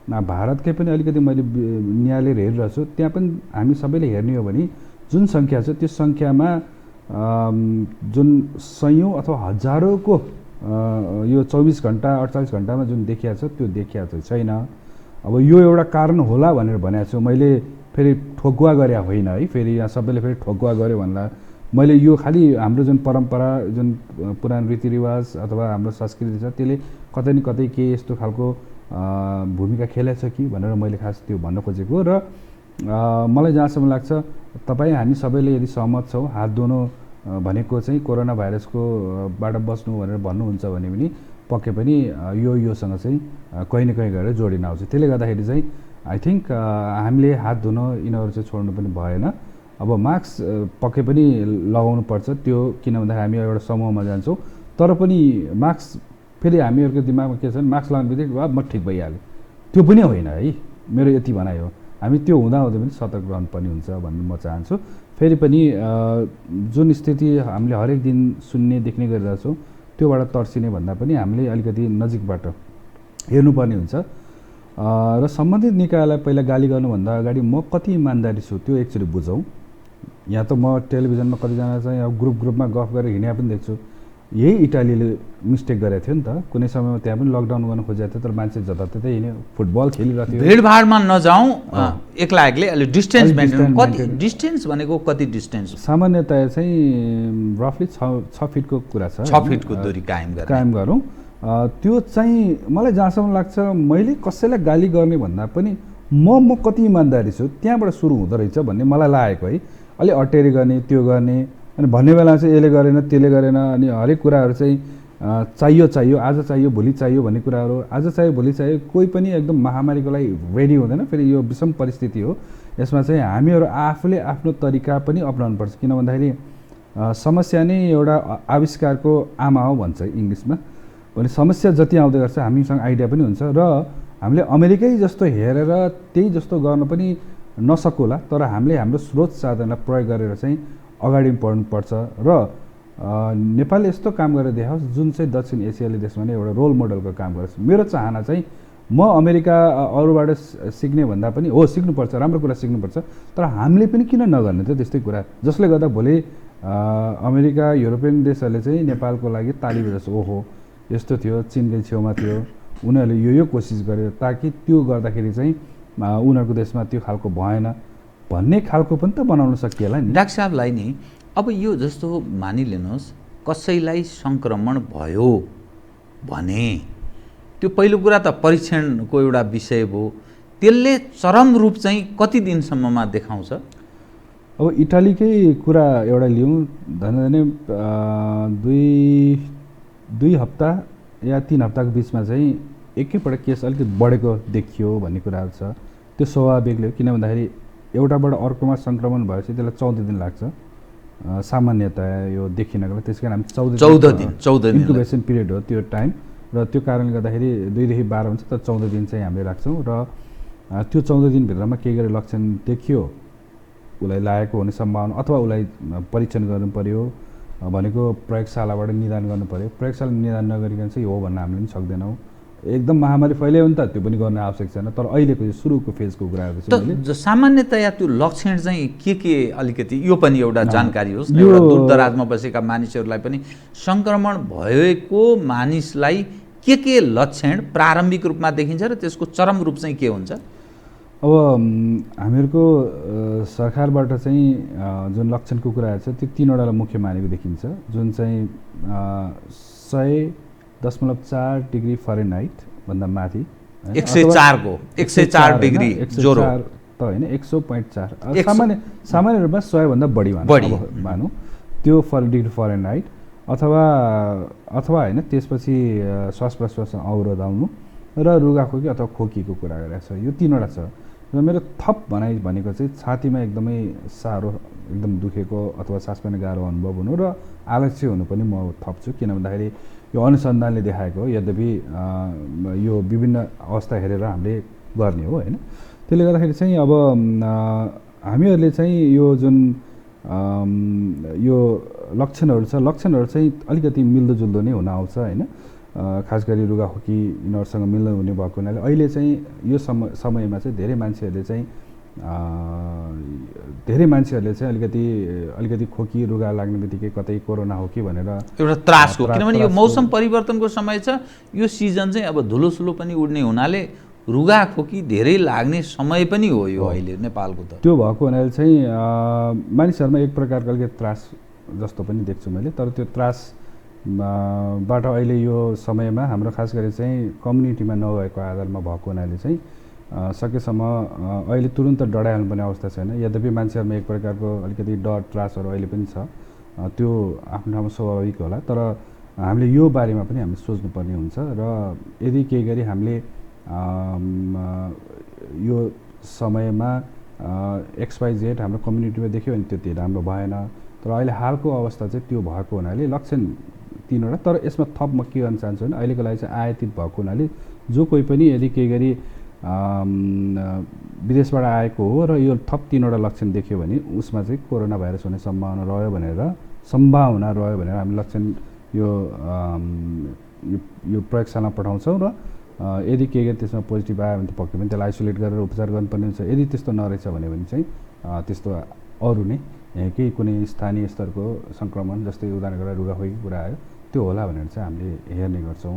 भारतकै पनि अलिकति मैले निहालेर हेरिरहेको छु, त्यहाँ पनि हामी सबैले हेर्ने हो भने जुन सङ्ख्या छ त्यो सङ्ख्यामा जुन सयौँ अथवा हजारौँको यो 24 घन्टा 48 घन्टामा जुन देखिया छ त्यो देखिया चाहिँ छैन। अब यो एउटा कारण होला भनेर भनेको छु मैले, फेरि ठोकुवा गरे होइन है, फेरि यहाँ सबैले फेरि ठोकुवा गऱ्यो भन्ला। मैले यो खालि हाम्रो जुन परम्परा जुन पुरानो रीतिरिवाज अथवा हाम्रो संस्कृति छ त्यसले कतै न कतै के यस्तो खालको भूमिका खेलेछ कि भनेर मैले खास त्यो भन्न खोजेको। र मलाई जहाँसम्म लाग्छ तपाईँ हामी सबैले यदि सहमत छौँ हात धुनु भनेको चाहिँ कोरोना भाइरसको बाट बस्नु भनेर भन्नुहुन्छ भने पनि पक्कै पनि योसँग चाहिँ कहीँ न कहीँ गएर जोडिन आउँछ। त्यसले गर्दाखेरि चाहिँ आई थिङ्क हामीले हात धुन यिनीहरू चाहिँ छोड्नु पनि भएन। अब मास्क पक्कै पनि लगाउनु पर्छ, त्यो किन भन्दाखेरि हामी एउटा समूहमा जान्छौँ, तर पनि मास्क फेरि हामीहरूको दिमागमा के छ भने मास्क लगाउने बित्तिकै वा म ठिक भइहाल्यो, त्यो पनि होइन है। मेरो यति भनाइ हो, हामी त्यो हुँदाहुँदै पनि सतर्क रहनुपर्ने हुन्छ भन्ने म चाहन्छु। फेरि पनि जुन स्थिति हामीले हरेक दिन सुन्ने देख्ने गरिरहेछौँ त्योबाट तर्सिने भन्दा पनि हामीले अलिकति नजिकबाट हेर्नुपर्ने हुन्छ। र सम्बन्धित निकायलाई पहिला गाली गर्नुभन्दा अगाडि म कति इमान्दारी छु त्यो एकचोटि बुझौँ। यहाँ त म टेलिभिजनमा कतिजना चाहिँ अब ग्रुपमा गफ गरेर हिँडे पनि देख्छु। यही इटालीले मिस्टेक गरेको थियो नि त, कुनै समयमा त्यहाँ पनि लकडाउन गर्न खोजेको थियो, तर मान्छे जताततै हिँड्यो, फुटबल खेलिरहेको थियो। भिडभाडमा नजाउँ, एक्ला एक्लै अलि डिस्टेन्स मेन्टेन। कति डिस्टेन्स भनेको कति डिस्टेन्स? सामान्यतया चाहिँ रफली 6 फिटको कुरा छ, 6 फिटको दूरी कायम गरौँ। त्यो चाहिँ मलाई जहाँसम्म लाग्छ, मैले कसैलाई गाली गर्ने भन्दा पनि म कति इमान्दारी छु त्यहाँबाट सुरु हुँदो रहेछ भन्ने मलाई लागेको है। अलि अटेरी गर्ने, त्यो गर्ने, अनि भन्ने बेला चाहिँ यसले गरेन त्यसले गरेन, अनि हरेक कुराहरू चाहिँ चाहियो आज चाहियो भोलि चाहियो भन्ने कुराहरू, आज चाहियो भोलि चाहियो। कोही पनि एकदम महामारीको लागि रेडी हुँदैन। फेरि यो विषम परिस्थिति हो, यसमा चाहिँ हामीहरू आफूले आफ्नो तरिका पनि अपनाउनुपर्छ। किन भन्दाखेरि समस्या नै एउटा आविष्कारको आमा हो भन्छ इङ्ग्लिसमा। भने समस्या जति आउँदै गर्छ हामीसँग आइडिया पनि हुन्छ, र हामीले अमेरिकै जस्तो हेरेर त्यही जस्तो गर्न पनि नसकुला, तर हामीले हाम्रो स्रोत साधनलाई प्रयोग गरेर चाहिँ अगाडि बढ्नुपर्छ। र नेपालले यस्तो काम गरेर देखाओस् जुन चाहिँ दक्षिण एसियाली देशमा नै एउटा रोल मोडलको काम गरोस्। मेरो चाहना चाहिँ म अमेरिका अरूबाट सिक्ने भन्दा पनि हो, सिक्नुपर्छ, राम्रो कुरा सिक्नुपर्छ, तर हामीले पनि किन नगर्ने त त्यस्तै कुरा, जसले गर्दा भोलि अमेरिका युरोपियन देशहरूले चाहिँ नेपालको लागि ताली बजाउँछ, ओहो यस्तो थियो, चिनकै छेउमा थियो, उनीहरूले यो कोसिस गर्यो, ताकि त्यो गर्दाखेरि चाहिँ उनीहरूको देशमा त्यो खालको भएन भन्ने खालको पनि त बनाउन सकिएला नि। डाक्टर साहबलाई नि अब यो जस्तो मानिलिनुहोस् कसैलाई सङ्क्रमण भयो भने त्यो पहिलो कुरा त परीक्षणको एउटा विषय भयो, त्यसले चरम रूप चाहिँ कति दिनसम्ममा देखाउँछ? अब इटालीकै कुरा एउटा लिउँ, धनधनै 2 हप्ता या 3 हप्ताको बिचमा चाहिँ एकैपल्ट केस अलिकति बढेको देखियो भन्ने कुराहरू छ। त्यो स्वाभाविकले हो, किन भन्दाखेरि एउटाबाट अर्कोमा सङ्क्रमण भएपछि त्यसलाई 14 दिन लाग्छ सामान्यतया यो देखिनको लागि। त्यस कारण हामी 14 दिन इन्क्युबेसन पिरियड हो त्यो टाइम, र त्यो कारणले गर्दाखेरि 2 देखि 12 हुन्छ, तर 14 दिन चाहिँ हामीले राख्छौँ। र त्यो 14 दिनभित्रमा केही गरी लक्षण देखियो, उसलाई लागेको हुने सम्भावना, अथवा उसलाई परीक्षण गर्नु पर्यो भनेको प्रयोगशालाबाट निदान गर्नु पर्यो। प्रयोगशाला निदान नगरिकन चाहिँ हो भन्न हामीले पनि सक्दैनौँ। एकदम महामारी फैल्यो भने त त्यो पनि गर्न आवश्यक छैन, तर अहिलेको यो सुरुको फेजको कुराहरू चाहिँ सामान्यतया त्यो लक्षण चाहिँ के अलिकति यो पनि एउटा जानकारी होस् न, एउटा दूरदराजमा बसेका मानिसहरूलाई पनि सङ्क्रमण भएको मानिसलाई के लक्षण प्रारम्भिक रूपमा देखिन्छ र त्यसको चरम रूप चाहिँ के हुन्छ? अब हामीहरूको सरकारबाट चाहिँ जुन लक्षणको कुराहरू छ त्यो 3वटालाई मुख्य मानेको देखिन्छ, जुन चाहिँ 100.4 डिग्री फरेनहाइट भन्दा माथि, 104 डिग्री ज्वरो त होइन, 100.4 सामान्य रूपमा 100 भन्दा बढी मानौँ त्यो डिग्री फरेनहाइट, अथवा होइन त्यसपछि श्वास प्रश्वास अवरोध आउनु र रुगाखोकी अथवा खोकीको कुरा गरेको छ। यो 3वटा छ। र मेरो थप भनाइ भनेको चाहिँ छातीमा एकदमै साह्रो एकदम दुखेको अथवा सास फेर्न गाह्रो अनुभव हुनु र आलस्य हुनु पनि म थप्छु। किन भन्दाखेरि यो अनुसन्धानले देखाएको हो, यद्यपि यो विभिन्न अवस्था हेरेर हामीले गर्ने हो होइन। त्यसले गर्दाखेरि चाहिँ अब हामीहरूले चाहिँ यो जुन यो लक्षणहरू छ, लक्षणहरू चाहिँ अलिकति मिल्दोजुल्दो नै हुन आउँछ होइन। खास गरी रुगाखोकी यिनीहरूसँग मिल्दो हुने भएको हुनाले अहिले चाहिँ यो समयमा चाहिँ धेरै मान्छेहरूले चाहिँ अलिकति खोकी रुगा लाग्ने बित्तिकै कतै कोरोना हो कि भनेर एउटा त्रासको, किनभने यो मौसम परिवर्तनको समय छ, यो सिजन चाहिँ अब धुलोसुलो पनि उड्ने हुनाले रुगाखोकी धेरै लाग्ने समय पनि हो यो अहिले नेपालको। त त्यो भएको हुनाले चाहिँ मानिसहरूमा एक प्रकारको अलिकति त्रास जस्तो पनि देख्छु मैले। तर त्यो त्रास बाट अहिले यो समयमा हाम्रो खास गरी चाहिँ कम्युनिटीमा नभएको आधारमा भएको हुनाले चाहिँ सकेसम्म अहिले तुरुन्त डराइहाल्नुपर्ने अवस्था छैन। यद्यपि मान्छेहरूमा एक प्रकारको अलिकति डर त्रासहरू अहिले पनि छ, त्यो आफ्नो ठाउँमा स्वाभाविक होला, तर हामीले यो बारेमा पनि हामीले सोच्नुपर्ने हुन्छ। र यदि केही गरी हामीले यो समयमा XYZ हाम्रो कम्युनिटीमा देख्यो भने त्यो राम्रो भएन, तर अहिले हालको अवस्था चाहिँ त्यो भएको हुनाले लक्षण 3वटा। तर यसमा थप म के गर्न चाहन्छु भने अहिलेको लागि चाहिँ आयातित भएको हुनाले जो कोही पनि यदि केही गरी विदेशबाट आएको हो र यो थप 3वटा लक्षण देख्यो भने उसमा चाहिँ कोरोना भाइरस हुने सम्भावना रह्यो भनेर हामी लक्षण यो प्रयोगशालामा पठाउँछौँ र यदि केही गरी त्यसमा पोजिटिभ आयो भने त पक्कै पनि त्यसलाई आइसोलेट गरेर उपचार गर्नुपर्ने हुन्छ। यदि त्यस्तो नरहेछ भने चाहिँ त्यस्तो अरू नै यहाँकै कुनै स्थानीय स्तरको सङ्क्रमण, जस्तै उदाहरण गरेर रुगाखोकीको कुरा आयो, त्यो होला भनेर चाहिँ हामीले हेर्ने गर्छौँ।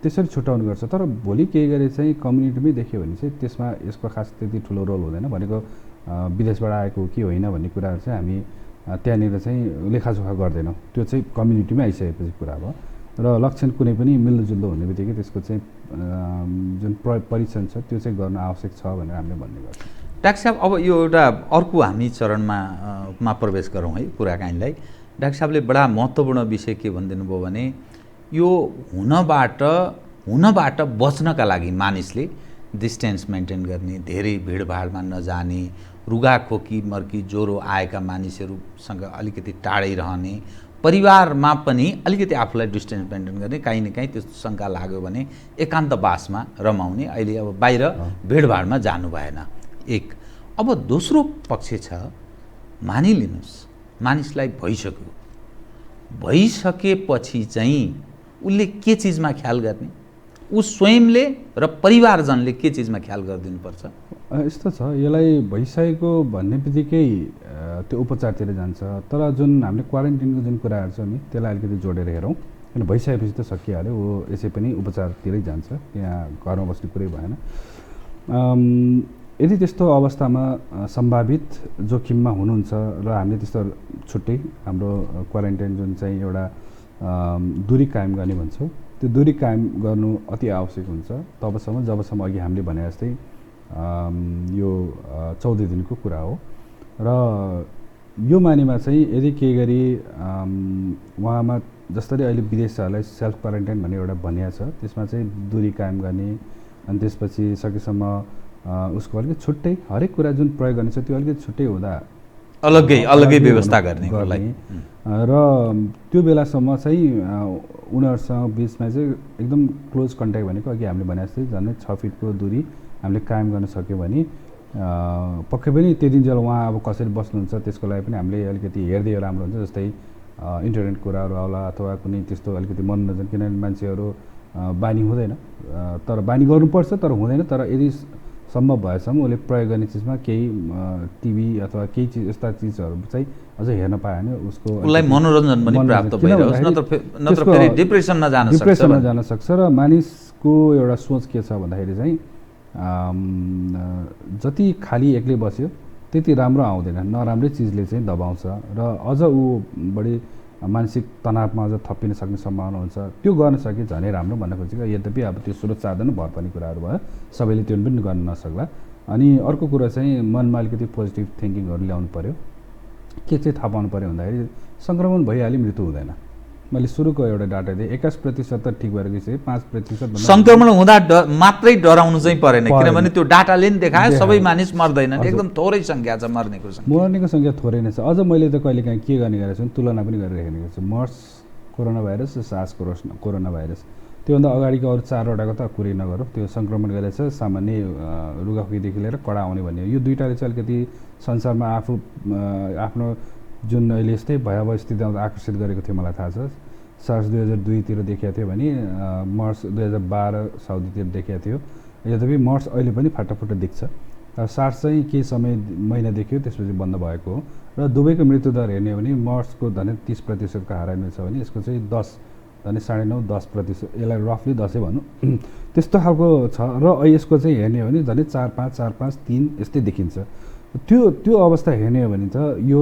त्यसरी छुट्याउनु गर्छ। तर भोलि केही गरी चाहिँ कम्युनिटीमै देख्यो भने चाहिँ त्यसमा यसको खास त्यति ठुलो रोल हुँदैन। भनेको विदेशबाट आएको हो कि होइन भन्ने कुराहरू चाहिँ हामी त्यहाँनिर चाहिँ लेखाजोखा गर्दैनौँ। त्यो चाहिँ कम्युनिटीमै आइसकेपछि कुरा भयो र लक्षण कुनै पनि मिल्दोजुल्दो हुने बित्तिकै त्यसको चाहिँ जुन परीक्षण छ त्यो चाहिँ गर्न आवश्यक छ भनेर हामीले भन्ने गर्छौँ। डाक्टर साहब, अब यो एउटा अर्को हामी चरणमा प्रवेश गरौँ है कुराकानीलाई। डाक्टर साहबले बडा महत्त्वपूर्ण विषय के भनिदिनु भयो भने यो हुनबाट बच्नका लागि मानिसले डिस्टेन्स मेन्टेन गर्ने, धेरै भिडभाडमा नजाने, रुगाखोकी मर्की ज्वरो आएका मानिसहरूसँग अलिकति टाढै रहने, परिवारमा पनि अलिकति आफूलाई डिस्टेन्स मेन्टेन गर्ने, काहीँ न काहीँ त्यस्तो शङ्का लाग्यो भने एकान्तवासमा रमाउने, अहिले अब बाहिर भिडभाडमा जानु भएन। एक। अब दोस्रो पक्ष छ, मानिलिनुहोस् मानिसलाई भइसकेपछि चाहिँ उसले के चिजमा ख्याल गर्ने, ऊ स्वयंले र परिवारजनले के चिजमा ख्याल गरिदिनुपर्छ? यस्तो छ, यसलाई भइसकेको भन्ने बित्तिकै त्यो उपचारतिर जान्छ। तर जुन हामीले क्वारेन्टिनको जुन कुराहरू छ नि त्यसलाई अलिकति जोडेर हेरौँ। किन भइसकेपछि त सकिहाल्यो, ऊ यसै पनि उपचारतिरै जान्छ, यहाँ घरमा बस्ने कुरै भएन। यदि त्यस्तो अवस्थामा सम्भावित जोखिममा हुनुहुन्छ र हामीले त्यस्तो छुट्टै हाम्रो क्वारेन्टाइन जुन चाहिँ एउटा दूरी कायम गर्ने भन्छौँ, त्यो दूरी कायम गर्नु अति आवश्यक हुन्छ तबसम्म जबसम्म अघि हामीले भने जस्तै यो 14 दिनको कुरा हो। र यो मानेमा चाहिँ यदि केही गरी उहाँमा जसरी अहिले विदेशीहरूलाई सेल्फ क्वारेन्टाइन भन्ने एउटा भनिया छ, त्यसमा चाहिँ दूरी कायम गर्ने, अनि त्यसपछि सकेसम्म उसको अलिकति छुट्टै हरेक कुरा जुन प्रयोग गर्ने छ त्यो अलिकति छुट्टै हुँदा अलग्गै व्यवस्था गर्ने र त्यो बेलासम्म चाहिँ उनीहरूसँग बिचमा चाहिँ एकदम क्लोज कन्ट्याक्ट भनेको अघि हामीले भने जस्तै झन्डै 6 फिटको दूरी हामीले कायम गर्न सक्यो भने पक्कै पनि त्यतिन्जेल उहाँ अब कसरी बस्नुहुन्छ त्यसको लागि पनि हामीले अलिकति हेर्दै राम्रो हुन्छ। जस्तै इन्टरनेट कुराहरू होला अथवा कुनै त्यस्तो अलिकति मनोरञ्जन, किनभने मान्छेहरू बानी हुँदैन, तर बानी गर्नुपर्छ तर हुँदैन। तर यदि सम्भव भएसम्म उसले प्रयोग गर्ने चिजमा केही टिभी अथवा केही चिज यस्ता चिजहरू चाहिँ अझै हेर्न पायो भने उसलाई मनोरञ्जन पनि प्राप्त भइरहोस्, नत्र फेरि डिप्रेसनमा जान सक्छ। र मानिसको एउटा सोच के छ भन्दाखेरि चाहिँ जति खाली एक्लै बस्यो त्यति राम्रो आउँदैन, नराम्रै चिजले चाहिँ दबाउँछ र अझ ऊ बढी मानसिक तनावमा अझ थपिन सक्ने सम्भावना हुन्छ। त्यो गर्न सके झनै राम्रो भन्न खोजेको। यद्यपि अब त्यो स्रोत साधन भर पर्ने कुराहरू भयो, सबैले त्यो पनि गर्न नसक्ला। अनि अर्को कुरा चाहिँ मनमा अलिकति पोजिटिभ थिङ्किङहरू ल्याउनु पऱ्यो। के चाहिँ थाहा पाउनु पऱ्यो भन्दाखेरि सङ्क्रमण भइहाल्यो मृत्यु हुँदैन। मैले सुरुको एउटा डाटा दिएँ 21% त ठिक भएर गइसक्यो, 5% सङ्क्रमण हुँदा मात्रै डराउनु चाहिँ परेन, किनभने त्यो डाटाले नि देखायो सबै मानिस मर्दैनन्, एकदम थोरै सङ्ख्या छ मर्नेको सङ्ख्या थोरै नै छ। अझ मैले त कहिलेकाहीँ के गर्ने गरेको छु, तुलना पनि गरिरहेको छु, मर्स कोरोना भाइरस र सार्स कोरोना भाइरस। त्योभन्दा अगाडिको अरू 4वटाको त कुरै नगरौँ, त्यो सङ्क्रमण गरेछ सामान्य रुगाखोकीदेखि लिएर कडा आउने भन्ने। यो दुईवटाले चाहिँ अलिकति संसारमा आफ्नो जुन अहिले यस्तै भयावह स्थितिमा आकर्षित गरेको थियो मलाई थाहा छ। सार्स 2002 देखिएको थियो भने मर्स 2012 साउदीतिर देखिएको थियो। यद्यपि मर्स अहिले पनि फाटाफुट्टा देख्छ। सार्स चाहिँ केही समय महिना देखियो, त्यसपछि बन्द भएको हो। र दुवैको मृत्युदर हेर्ने हो भने मर्सको झन् 30% का हाराइमा छ भने यसको चाहिँ 9.5-10%, यसलाई रफली 10 भनौँ त्यस्तो खालको छ। र यसको चाहिँ हेर्ने हो भने झन् 4-5, 4-5, 3 यस्तै देखिन्छ। त्यो अवस्था हेर्ने हो भने त यो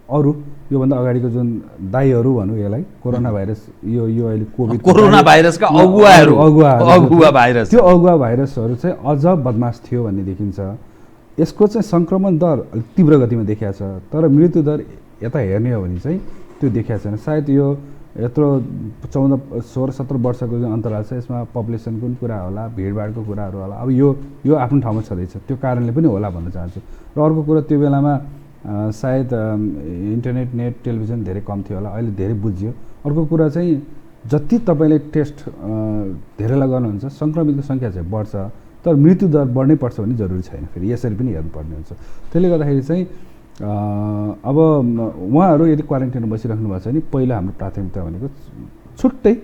अरू योभन्दा अगाडिको जुन दाइहरू भनौँ यसलाई कोरोना भाइरस, यो अहिले कोरोना भाइरसका अगुवा भाइरस, त्यो अगुवा भाइरसहरू चाहिँ अझ बदमास थियो भन्ने देखिन्छ। यसको चाहिँ सङ्क्रमण दर अलिक तीव्र गतिमा देखिएको छ, तर मृत्यु दर यता हेर्ने हो भने चाहिँ त्यो देखिएको छैन। सायद यो यत्रो 14, 16, 17 वर्षको जुन अन्तराल छ यसमा पपुलेसनको पनि कुरा होला, भिडभाडको कुराहरू होला। अब यो आफ्नो ठाउँमा छँदैछ, त्यो कारणले पनि होला भन्न चाहन्छु। र अर्को कुरा त्यो बेलामा सायद इन्टरनेट, नेट, टेलिभिजन धेरै कम थियो होला, अहिले धेरै बुझ्यो। अर्को कुरा चाहिँ जति तपाईँले टेस्ट धेरैलाई गर्नुहुन्छ सङ्क्रमितको सङ्ख्या चाहिँ बढ्छ, तर मृत्यु दर बढ्नै पर्छ भन्ने जरुरी छैन। फेरि यसरी पनि हेर्नुपर्ने हुन्छ। त्यसले गर्दाखेरि चाहिँ अब उहाँहरू यदि क्वारेन्टाइनमा बसिराख्नु भएको छ भने पहिला हाम्रो प्राथमिकता भनेको छुट्टै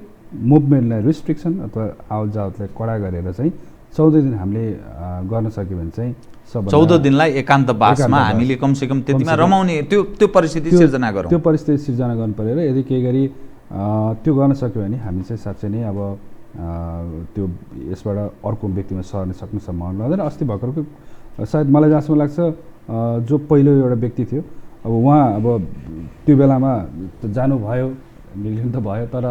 मुभमेन्टलाई रिस्ट्रिक्सन अथवा आवत जावतलाई कडा गरेर चाहिँ 14 दिन हामीले गर्न सक्यो भने चाहिँ 14 दिनलाई एकान्तवासमा हामीले कमसेकम त्यतिमा रमाउने त्यो परिस्थिति सिर्जना गरौँ। त्यो परिस्थिति सिर्जना गर्नु परेर यदि केही गरी त्यो गर्न सक्यो भने हामी चाहिँ साँच्चै नै अब त्यो यसबाट अर्को व्यक्तिमा सर्न सक्ने सम्भावना हुँदैन। अस्ति भर्खरको सायद मलाई जहाँसम्म लाग्छ जो पहिलो एउटा व्यक्ति थियो अब उहाँ अब त्यो बेलामा जानुभयो, निधन त भयो, तर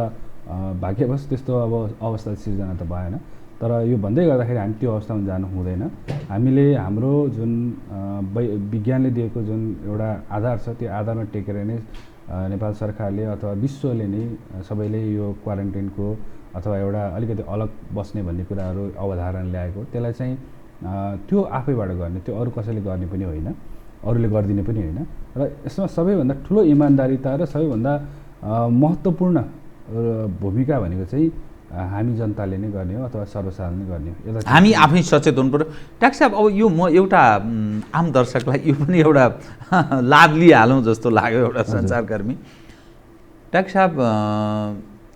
भाग्यवश त्यस्तो अब अवस्था सिर्जना त भएन। तर यो भन्दै गर्दाखेरि हामी त्यो अवस्थामा जानु हुँदैन। हामीले हाम्रो जुन विज्ञानले दिएको जुन एउटा आधार छ त्यो आधारमा टेकेर नै नेपाल सरकारले अथवा विश्वले नै सबैले यो क्वारेन्टाइनको अथवा एउटा अलिकति अलग बस्ने भन्ने कुराहरू अवधारणा ल्याएको, त्यसलाई चाहिँ त्यो आफैबाट गर्ने, त्यो अरू कसैले गर्ने पनि होइन, अरूले गरिदिने पनि होइन। र यसमा सबैभन्दा ठुलो इमान्दारिता र सबैभन्दा महत्त्वपूर्ण भूमिका भनेको चाहिँ हामी जनताले नै गर्ने हो अथवा सर्वसाधारणले गर्ने हो। हामी आफै सचेत हुनु पर्यो। डाक्टर साहब, अब यो म एउटा आम दर्शकलाई यो पनि एउटा लाभ लिइहालौँ जस्तो लाग्यो, एउटा सञ्चारकर्मी। डाक्टर साहब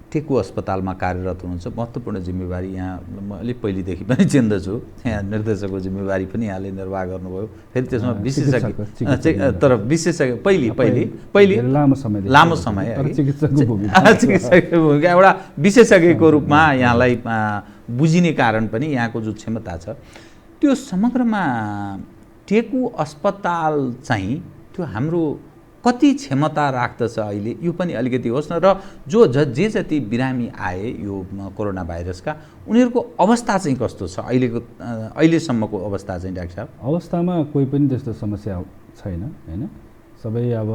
टेकु अस्पतालमा कार्यरत हुनुहुन्छ, महत्त्वपूर्ण जिम्मेवारी यहाँ म अलिक पहिलेदेखि पनि चिन्दछु, यहाँ निर्देशकको जिम्मेवारी पनि यहाँले निर्वाह गर्नुभयो, फेरि त्यसमा विशेषज्ञ तर विशेषज्ञ पहिले लामो समय चिकित्सकको भूमिका एउटा विशेषज्ञको रूपमा यहाँलाई बुझिने कारण पनि यहाँको जो क्षमता छ त्यो समग्रमा टेकु अस्पताल चाहिँ त्यो हाम्रो कति क्षमता राख्दछ अहिले, यो पनि अलिकति होस् न। र जे जति बिरामी आए यो कोरोना भाइरसका उनीहरूको अवस्था चाहिँ कस्तो छ अहिलेसम्मको अवस्था चाहिँ? डाक्टर साहब, अवस्थामा कोही पनि त्यस्तो समस्या छैन होइन। सबै अब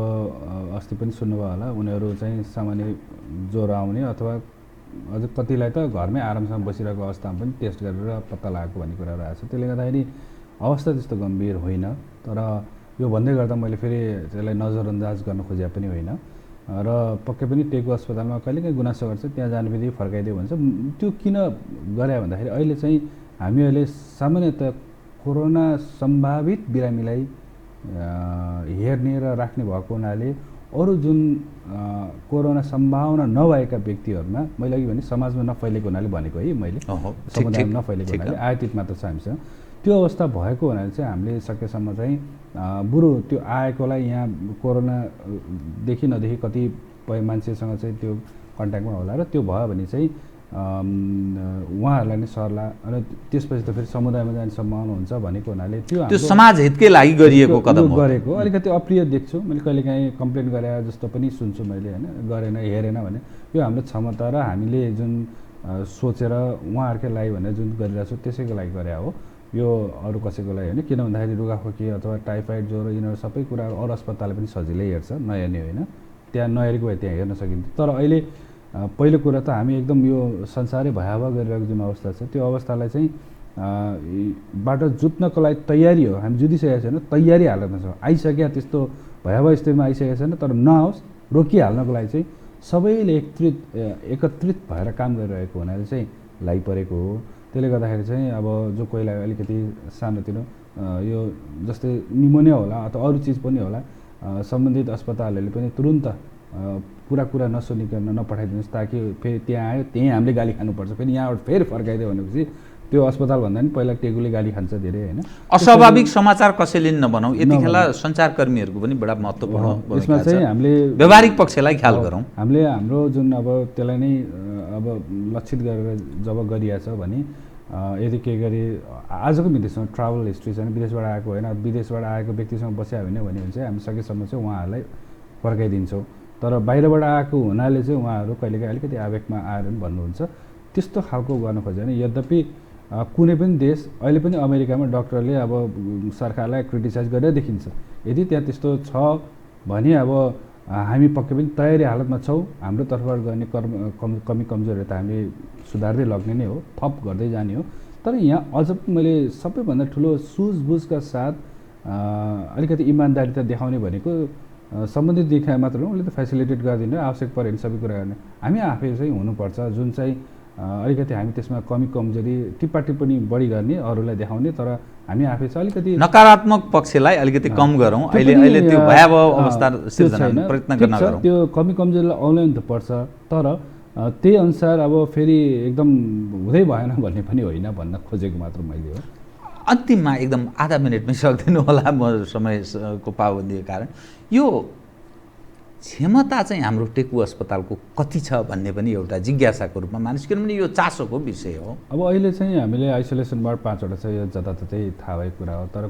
अस्ति पनि सुन्नुभयो होला, उनीहरू चाहिँ सामान्य ज्वरो आउने अथवा अझ कतिलाई त घरमै आरामसँग बसिरहेको अवस्थामा पनि टेस्ट गरेर पत्ता लगाएको भन्ने कुराहरू आएको छ। त्यसले गर्दाखेरि अवस्था त्यस्तो गम्भीर होइन। तर यो भन्दै गर्दा मैले फेरि त्यसलाई नजरअन्दाज गर्न खोजे पनि होइन। र पक्कै पनि टेकु अस्पतालमा कहिलेकाहीँ गुनासो गर्छ, त्यहाँ जाने बित्तिकै फर्काइदियो भन्छ। त्यो किन गरे भन्दाखेरि अहिले चाहिँ हामी अहिले सामान्यतः कोरोना सम्भावित बिरामीलाई हेर्ने र राख्ने भएको हुनाले अरू जुन कोरोना सम्भावना नभएका व्यक्तिहरूमा, मैले अघि भने समाजमा नफैलेको हुनाले भनेको है, मैले समुदायमा नफैलेको हुनाले आयातित मात्र छ हामीसँग, त्यो अवस्था भएको हुनाले चाहिँ हामीले सकेसम्म चाहिँ बरु त्यो आएकोलाई यहाँ कोरोनादेखि नदेखि कतिपय मान्छेसँग चाहिँ त्यो कन्ट्याक्टमा होला र त्यो भयो भने चाहिँ उहाँहरूलाई नै सर्ला अनि त्यसपछि त फेरि समुदायमा जाने सम्भावना हुन्छ भनेको हुनाले त्यो समाज हितकै लागि गरिएको कदम गरेको अलिकति अप्रिय देख्छु। मैले कहिलेकाहीँ कम्प्लेन गरे जस्तो पनि सुन्छु मैले होइन, गरेन हेरेन भने यो हाम्रो क्षमता र हामीले जुन सोचेर उहाँहरूकै लागि भनेर जुन गरिरहेको छु त्यसैको लागि गरे हो, यो अरू कसैको लागि होइन। किन भन्दाखेरि रुगाखोकी अथवा टाइफाइड ज्वरो यिनीहरू सबै कुराहरू अरू अस्पतालले पनि सजिलै हेर्छ, नहेर्ने होइन। त्यहाँ नहेरेको भए त्यहाँ हेर्न सकिन्थ्यो। तर अहिले पहिलो कुरा त हामी एकदम यो संसारै भयावह गरिरहेको जुन अवस्था छ त्यो अवस्थालाई चाहिँ बाट जुत्नको लागि तयारी हो, हामी जुधिसकेका छैन, तयारी हालतमा छ, आइसक्यो त्यस्तो भयावह स्थितिमा आइसकेको छैन। तर नआओस् रोकिहाल्नको लागि चाहिँ सबैले एकत्रित भएर काम गरिरहेको हुनाले चाहिँ लागिपरेको हो। त्यसले गर्दाखेरि चाहिँ अब जो कोहीलाई अलिकति सानोतिनो यो जस्तै निमोनिया होला अथवा अरू चिज पनि होला, सम्बन्धित अस्पतालहरूले पनि तुरुन्त कुरा नसुनिकन नपठाइदिनुहोस्, ताकि फेरि त्यहाँ आयो त्यहीँ हामीले गाली खानुपर्छ, फेरि यहाँबाट फेरि फर्काइदियो भनेपछि त्यो अस्पताल भन्दा पनि पहिला टेकुले गाली खान्छ धेरै होइन। अस्वाभाविक समाचार कसैले नबनाऊ, यतिखेर सञ्चारकर्मीहरूको पनि बडा महत्त्वपूर्ण यसमा चाहिँ हामीले व्यवहारिक पक्षलाई ख्याल गरौँ। हामीले हाम्रो जुन अब त्यसलाई नै अब लक्षित गरेर जब गरिएको छ भने यदि केही गरी आजको विदेशमा ट्राभल हिस्ट्री छैन, विदेशबाट आएको होइन, विदेशबाट आएको व्यक्तिसँग बस्यो भने चाहिँ हामी सकेसम्म चाहिँ उहाँहरूलाई फर्काइदिन्छौँ। तर बाहिरबाट आएको हुनाले चाहिँ उहाँहरू कहिलेकाहीँ अलिकति आवेगमा आएर पनि भन्नुहुन्छ, त्यस्तो खालको गर्न खोजेन। यद्यपि कुनै पनि देश अहिले पनि अमेरिकामा डक्टरले अब सरकारलाई क्रिटिसाइज गरेर देखिन्छ। यदि त्यहाँ त्यस्तो छ भने अब हामी पक्कै पनि तयारी हालतमा छौँ। हाम्रो तर्फबाट गर्ने कमी कमजोरहरू त हामीले सुधार्दै लग्ने नै हो, थप गर्दै जाने हो। तर यहाँ अझ मैले सबैभन्दा ठुलो सुझबुझका साथ अलिकति इमान्दारिता देखाउने भनेको सम्बन्धित देखा मात्र हो, उसले त फेसिलिटेट गरिदिनु, आवश्यक पऱ्यो भने सबै कुरा गर्ने हामी आफै चाहिँ हुनुपर्छ। जुन चाहिँ अलिकति हामी त्यसमा कमी कमजोरी टिप्पणी बढी गर्ने, अरूलाई देखाउने, तर हामी आफै चाहिँ अलिकति नकारात्मक पक्षलाई अलिकति कम गरौँ। अहिले त्यो भयावह अवस्था सिर्जना प्रयत्न गर्न गरौँ। त्यो कमी कमजोरीलाई औल्याउनु त पर्छ, तर त्यही अनुसार अब फेरि एकदम हुँदै भएन भन्ने पनि होइन भन्न खोजेको मात्र मैले हो। अन्तिममा एकदम आधा मिनटमै सक्दिनु होला, म समयको पाबन्दीको कारण। यो क्षमता चाहिँ हाम्रो टेकु अस्पतालको कति छ भन्ने पनि एउटा जिज्ञासाको रूपमा मानिस, किनभने यो चासोको विषय हो। अब अहिले चाहिँ हामीले आइसोलेसन वार्ड 5वटा छ, यो जताततै थाहा भएको कुरा हो। तर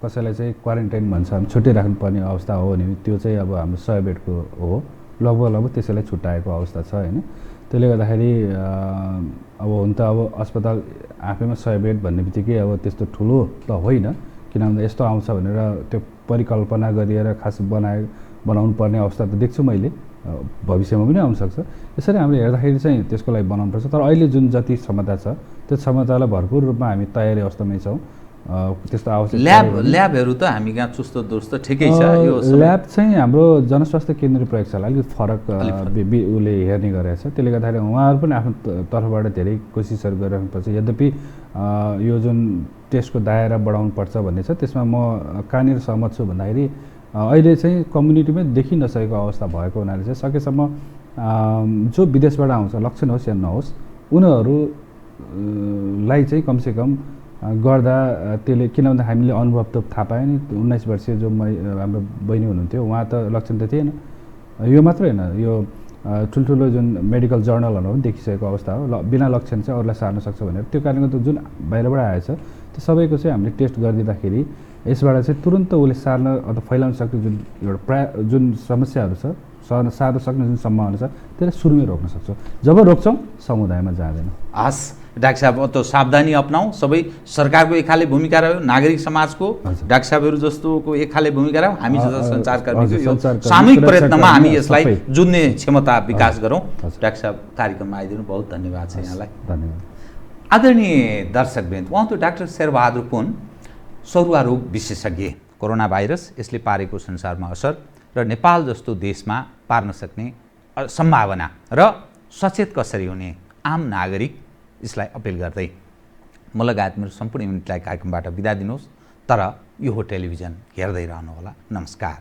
कसैलाई चाहिँ क्वारेन्टाइन भन्छ, हामी छुट्टै राख्नुपर्ने अवस्था हो भने त्यो चाहिँ अब हाम्रो 100 बेडको हो, लगभग त्यसैलाई छुट्याएको अवस्था छ होइन। त्यसले गर्दाखेरि अब हुन त अब अस्पताल आफैमा 100 बेड भन्ने बित्तिकै अब त्यस्तो ठुलो त होइन, किनभने यस्तो आउँछ भनेर त्यो परिकल्पना गरिएर खास बनाउनु पर्ने अवस्था त देख्छु मैले, भविष्यमा पनि आउनसक्छ। यसरी हामीले हेर्दाखेरि चाहिँ त्यसको लागि बनाउनुपर्छ। तर अहिले जुन जति क्षमता छ त्यो क्षमतालाई भरपुर रूपमा हामी तयारी अवस्थामै छौँ। त्यस्तो आवश्यक ल्याबहरू त हामी कहाँ चुस्त दुरुस्त ठिकै छ। यो ल्याब चाहिँ हाम्रो जनस्वास्थ्य केन्द्रीय प्रयोगशाला अलिकति फरक उसले हेर्ने गरेको छ। त्यसले गर्दाखेरि उहाँहरू पनि आफ्नो तर्फबाट धेरै कोसिसहरू गरिराख्नुपर्छ। यद्यपि यो जुन टेस्टको दायरा बढाउनुपर्छ भन्ने छ, त्यसमा म कहाँनिर सहमत छु भन्दाखेरि अहिले चाहिँ कम्युनिटीमै देखि नसकेको अवस्था भएको हुनाले चाहिँ सकेसम्म जो विदेशबाट आउँछ, लक्षण होस् या नहोस्, उनीहरूलाई चाहिँ कमसेकम गर्दा त्यसले, किनभने हामीले अनुभव त थाहा पायो नि, 19 वर्षीय जो हाम्रो बहिनी हुनुहुन्थ्यो उहाँ त लक्षण त थिएन। यो मात्र होइन, यो ठुल्ठुलो जुन मेडिकल जर्नलहरू पनि देखिसकेको अवस्था हो। बिना लक्षण चाहिँ अरूलाई सार्न सक्छ भनेर, त्यो कारणले गर्दा जुन बाहिरबाट आएछ त्यो सबैको चाहिँ हामीले टेस्ट गरिदिँदाखेरि यसबाट चाहिँ तुरन्त उसले सार्न अथवा फैलाउन सक्ने जुन एउटा जुन समस्याहरू छ, सार्न सक्ने जुन सम्भावना छ, त्यसलाई सुरुमै रोक्न सक्छौँ। जब रोक्छौँ समुदायमा जाँदैन। हस् डाक्टर साहब, त सावधानी अपनाऊ। सबै सरकारको एक खाले भूमिका रह्यो, नागरिक समाजको डाक्टर साहबहरू जस्तोको एक खाले भूमिका रह्यो, हामी जस्ता सञ्चारकर्मीको यो सामूहिक प्रयत्नमा हामी यसलाई जुन्ने क्षमता विकास गरौँ। डाक्टर साहब कार्यक्रममा आइदिनु बहुत धन्यवाद छ यहाँलाई। धन्यवाद। आदरणीय दर्शकवृन्द, उहाँ त डाक्टर शेरबहादुर पुन, सरुवा रोग विशेषज्ञ। कोरोना भाइरस यसले पारेको संसारमा असर र नेपाल जस्तो देशमा पार्न सक्ने सम्भावना र सचेत कसरी हुने आम नागरिक, यसलाई अपिल गर्दै म लगायत मेरो सम्पूर्ण युनिटलाई कार्यक्रमबाट बिदा दिनुहोस्। तर यो हो टेलिभिजन, हेर्दै रहनुहोला। नमस्कार।